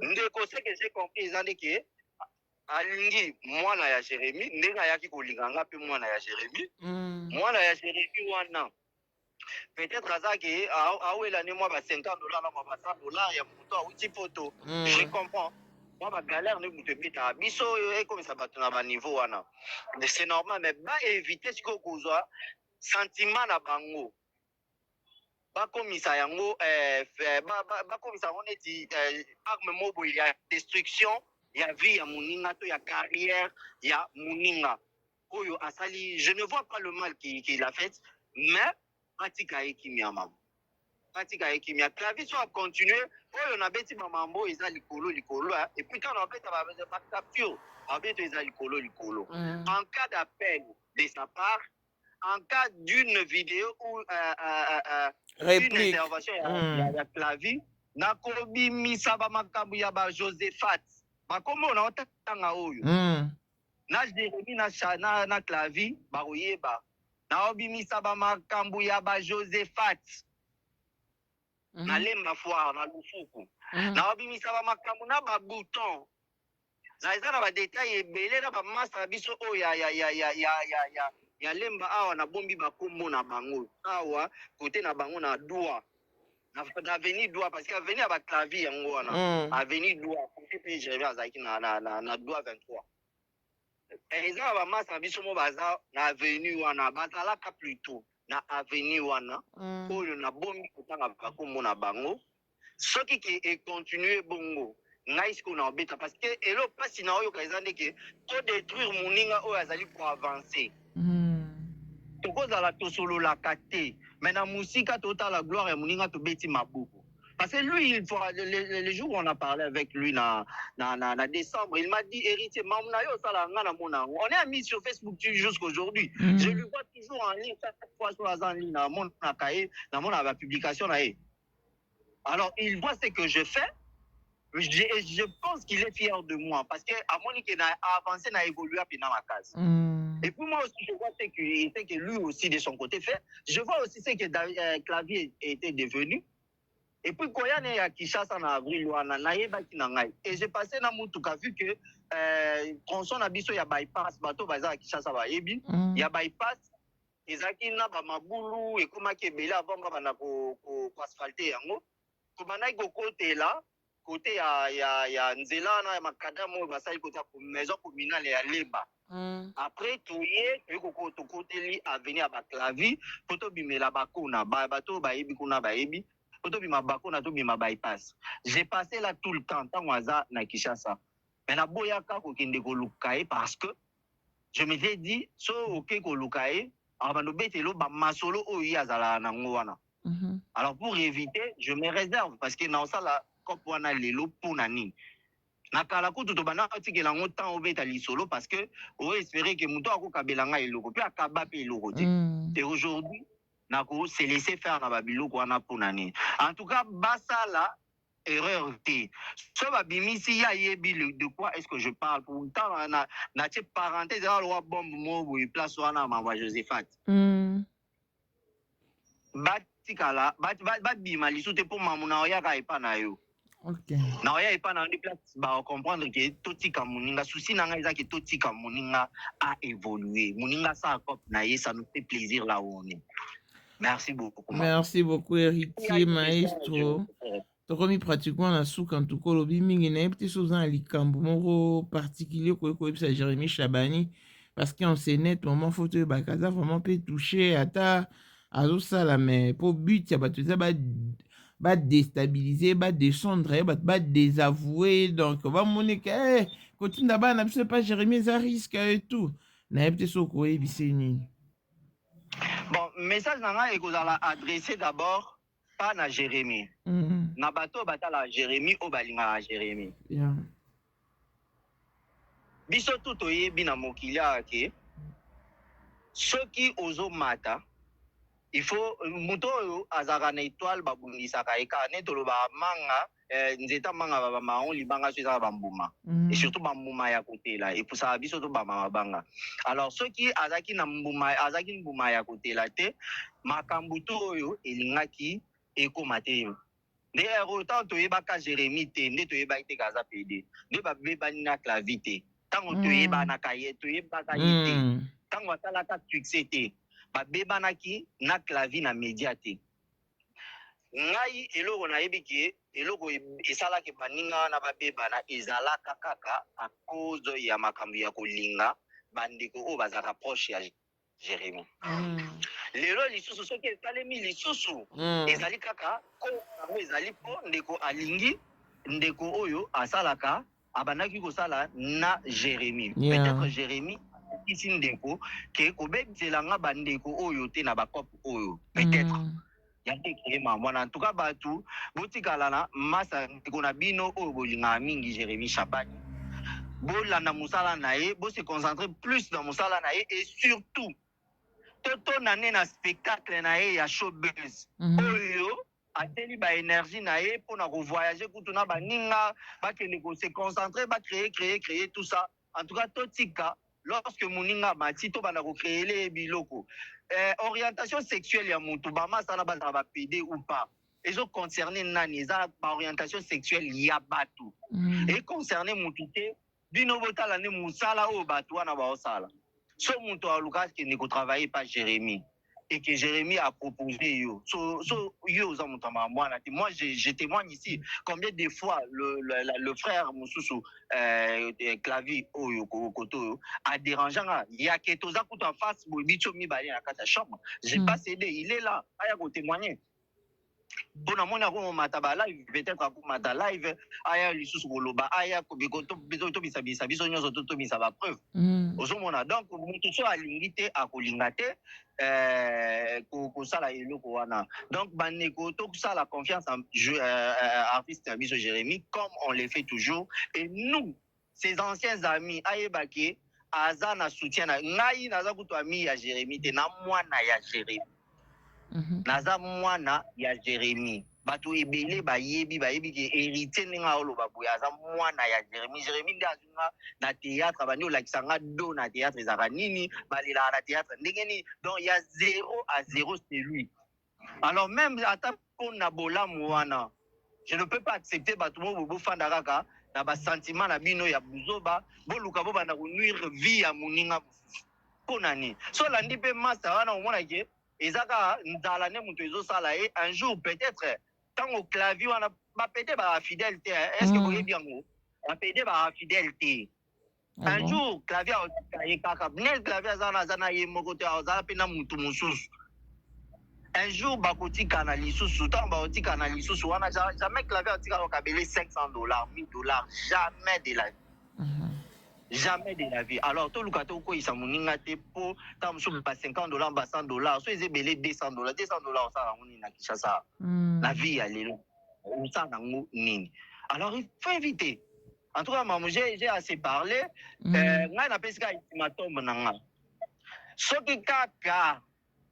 ndeko ce que j'ai compris Isali que alingi mwana ya Jérémy ndenge ayaki kolinganga pe mwana ya Jérémy mwana ya Jérémy wana peut-être azaki awela ne moi ba $50 na ba $100 ya moto awuti photo je comprends moi ba galère ne mutu pita biso et comme ça bato na ba niveau wana c'est normal mais ba éviter ce ko kozwa sentiment na bango ba komisa yango ba komisa neti arme mobo il y a destruction il y a vie ya muninga to ya carrière ya muninga oyo asali je ne vois pas le mal qu'il a fait mais pratika ekimia mamu pratika ekimia clavier soit continuer oyo na beti mamambo eza likolo et puis quand on beta ba capture abeto eza likolo en cas d'appel de sa part en cas d'une vidéo ou une intervention ya clavier na kobimisa ba makambo ya ba Josephat bakomona otanga oyo na Jérémy na clavier ba oyeba na obimisa ba makambo ya ba Josephat na lemba foire na lufuku na obimisa ba makambo na ba bouton na eza na ba détail ebele na ba master biso o ya lemba awa na bombi ba kombo na bango awa côté na bango na doigt na avenue doigt parce que avenue ba clavier yango wana avenue doigt côté pe Jérémy azaki na doigt 23 eza ba master biso mo baza na avenue wana bazalaka plutôt na avenue wana oyo na bombi kotanga bakombo na bango soki ke e continuer bongo ngai siko na obeta parce que elo pasi na oyo kaza ndeke to détruire moninga oyo azali pour avancer tokozala tosololaka te mais na musika totala gloire ya moninga tobeti maboko. Parce que lui, le jour où on a parlé avec lui na décembre, il m'a dit, héritier, on est amis sur Facebook jusqu'aujourd'hui. Je lui vois toujours en ligne, chaque fois sur la ligne, dans mon publication. Alors, il voit ce que je fais. Je pense qu'il est fier de moi. Parce que à mon il a avancé, il a évolué dans ma case. Et puis moi aussi, je vois ce que lui aussi, de son côté, fait. Je vois aussi ce que Clavier était devenu. Et puis, quand il y a Kishasa en avril, et j'ai passé dans mon tout cas, vu que tronçon abisso, il y a bypass, bateau, à Kishasa, il y a bypass, et Zaki n'a pas ma boulou, et comment il y a avant, pour asphalter, comme on a côté là, côté, il y a Nzela, il y a Makadam, il y a maison communale et à Leba. Après, tout y est, il y a côté à venir à Clavi, pour te bimer la bakuna, bateau, baebi, kuna baebi. J'ai passé là tout le temps, tant que na Kishasa. Mais na boyaka kokende kolukae parce que je me suis dit, so ok kolukae, avant de betelo ba masolo o yazala na ngwana. Alors pour éviter, je me réserve parce que na sala kopwana lelo punani. Na kala kutu to bana atikela ngotan o betali solo parce que on espérait que muto akokabelanga eloko puis akaba pe eloko te. Et aujourd'hui Nako se laisser faire na babilo ko na ponani. En tout cas, basa la erreur té. Ce babimisi ya yebi de quoi est-ce que je parle pour temps na petite parenthèse là loi bombe mo bo place wana ma wa Josephat. Batikala bat bima lisute pour mamuna oya ka epa na yo. OK. Na oya epa na ndi place ba comprendre que totika muninga souci na nga ezaki totika muninga a évoluer. Muninga ça cop na ye ça nous fait plaisir là où on est. Merci beaucoup. Merci beaucoup, héritier, maestro. Tokomi pratiquement na souka en tout cas lobi mingi na petit chose en likambo moko particulier ko sa Jérémy Chabani parce qu'on s'est net moment photo bakaza vraiment peut toucher ata azo sala mais pour but ya batu za ba déstabiliser ba descendre ba désavouer donc va monika continue d'abord na pas Jérémy ça risque et tout na petit so ko ebiseni. Bon, message nanga ekozala adressé d'abord pas na Jérémy. Na bato batala Jérémy o balinga Jérémy. Biso tout oyebi na mokili ake ceux qui ozo mata il faut moto oyo azaka na étoile babungisaka ekane toloba manga nzeta manga baba on libanga so ezaka bambuma et surtout bambuma ya kotela et pour ça biso to bama banga alors ceux qui azaki na mbuma ya kotela te makambo to oyo elingaki ekoma te nde autant toyebaka Jérémie te nde toyebaki te kaza pede nde babebani na clavi te ntango toyebanaka ye toyebaka ye te ntango asalaka succès te babebanaki na clavi na média te ngai eloko nayebi ke eloko esalaki baninga na babebana ezalaka kaka à cause ya makambo ya kolinga bandeko oyo bazalaka proche ya Jérémie lelo lisusu soki esalemi lisusu ezali kaka yango ezali mpo ndeko alingi ndeko oyo asalaka abandaki kosala na Jérémie peut-être Jérémie isi ndeko ke kobebiselanga bandeko oyo te na bakope oyo peut-être yate krema mwana en tout cas batu botikala na masa ndeko na bino oyo bolinga mingi Jérémie Shabani bolanda musala na ye bo se concentrer plus dans musala na ye et surtout toto nane na spectacle na ye ya showbiz oyo ateli ba énergie na ye pona ko voyager kutuna baninga bakende ko se concentrer ba créer tout ça en tout cas totika lorsque moninga mati to bana ko créer les biloko orientation sexuelle ya mutu ba masana ba ba PD ou pas ezo concerner nani eza ba orientation sexuelle ya batu et concerner mutu te bino botala ne musala o batu wana ba osala so mutu a Lucas qui ne travailler pas Jérémie et que Jérémie a proposé yo yo za mutu ma mwana moi je témoigne ici combien de fois le frère Mususu Clavi oyo koto a dérangé il y a que toza kuta en face bicho mi bali na kata chambre j'ai pas cédé il est là aya ko témoigner bona mona ko mataba live peut-être ko mata live aya lisusu koloba aya ko bikoto to bisa biso nyoso to bisa ba preuve ozomona donc mutu so alingite akolingate ko sala eloko wana donc baneko to sala confiance en artiste biso Jérémie comme on le fait toujours et nous ses anciens amis ayebake azana soutien na ngai naza kuto ami ya Jérémie te na mwana ya Jérémie naza mwana ya Jérémie bato ebele bayebi ke héritier ninga oloba boya aza mwana ya Jérémie nde azunga na théâtre bani olakisanga do na théâtre ezaka nini balela na théâtre ndengeni donc il y a 0 à 0 c'est lui alors même ata na bolamu wana je ne peux pas accepter bato bo fanda kaka na ba sentiment na bino ya buzoba boluka bo bana ko nuire vie ya moninga ponani so landi pe master wana omona ke ezaka nzala ne mutu ezosala ye un jour peut-être tant au clavier wana ba pété ba fidélité est-ce que vous voyez bien ngo ba pété ba fidélité un jour clavier a kaka ne clavier zana ye moko te azala pe na mutu mususu un jour bakoti kana lisusu tant ba oti kana lisusu wana jamais clavier atika ko kabele $500 $1000 jamais de la vie jamais de la vie alors tout le kato ko isa muninga te po tam so ba $50 ba $100 so ezebele $200 ça ngoni na Kinshasa la vie ya lelo on ça nango nini alors il faut éviter en tout cas maman j'ai assez parlé nga na pesika ultimatum nanga soki kaka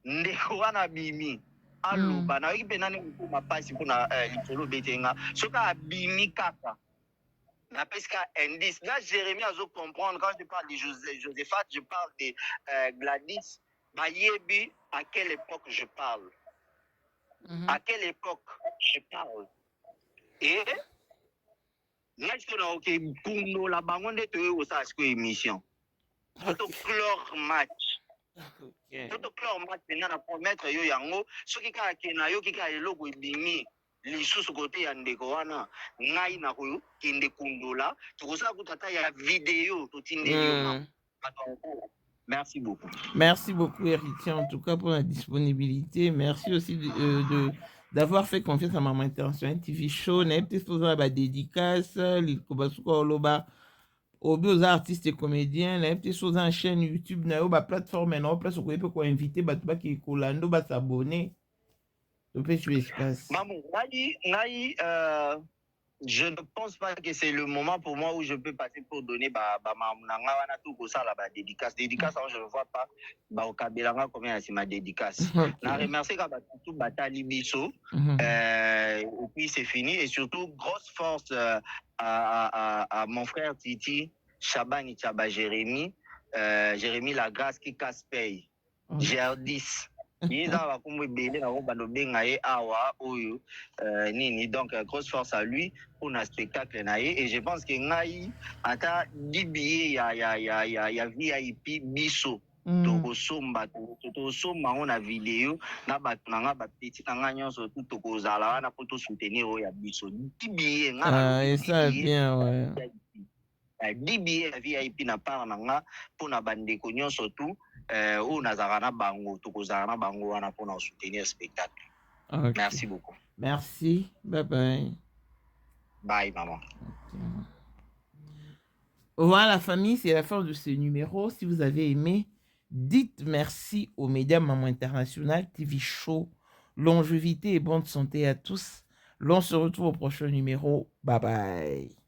ndeko wana bimi aloba na yoki penane ko mapasi pona litolo betenga soki abimi kaka na pesika indice là Jérémie azo comprendre quand je parle de Joséphat je parle de Gladys bayebi à quelle époque je parle à quelle époque je parle et là je connais OK kundo la bango nde to yo sa sko émission to clore match to clore match na promettre yo yango soki ka kena yo kika eloko ebimi lisusu kote ya ndeko wana ngai na koyo kende kundola tukosala kutata ya vidéo totinde yo merci beaucoup. Merci beaucoup, Héritier, en tout cas, pour la disponibilité. Merci aussi d'avoir fait confiance à Maman International TV Show. N'a pas besoin de dédicace, aux artistes et comédiens, n'a pas besoin de chaîne YouTube, n'a pas plateforme, n'a pas besoin de inviter, qui est s'abonner. Tu peux suivre l'espace. Maman, ngai je ne pense pas que c'est le moment pour moi où je peux passer pour donner dédicace. Dédicace, je ne vois pas combien c'est ma dédicace. Je remercie tout Batali Bisso. Et puis c'est fini. Et surtout, grosse force à mon frère Titi, Chabani Chaba Jérémy, Jérémy Lagrasse qui casse paye. GR10. Donc grosse force à lui pour un spectacle et je pense que ngai ata 10 billets ya VIP biso tokosomba on a vidéo na bato na ba petit na nyonso tout tokozala wana pour soutenir ya biso 10 billets et ça bien ouais 10 billets ya VIP na part nanga pour na bandeko nyonso tout ou nazarana bango tokozana bango wana pour soutenir le spectacle. Okay. Merci beaucoup. Merci. Bye bye. Bye maman. Okay. Voilà famille, c'est la fin de ce numéro. Si vous avez aimé, dites merci aux médias Maman International, TV Show, longévité et bonne santé à tous. L'on se retrouve au prochain numéro. Bye bye.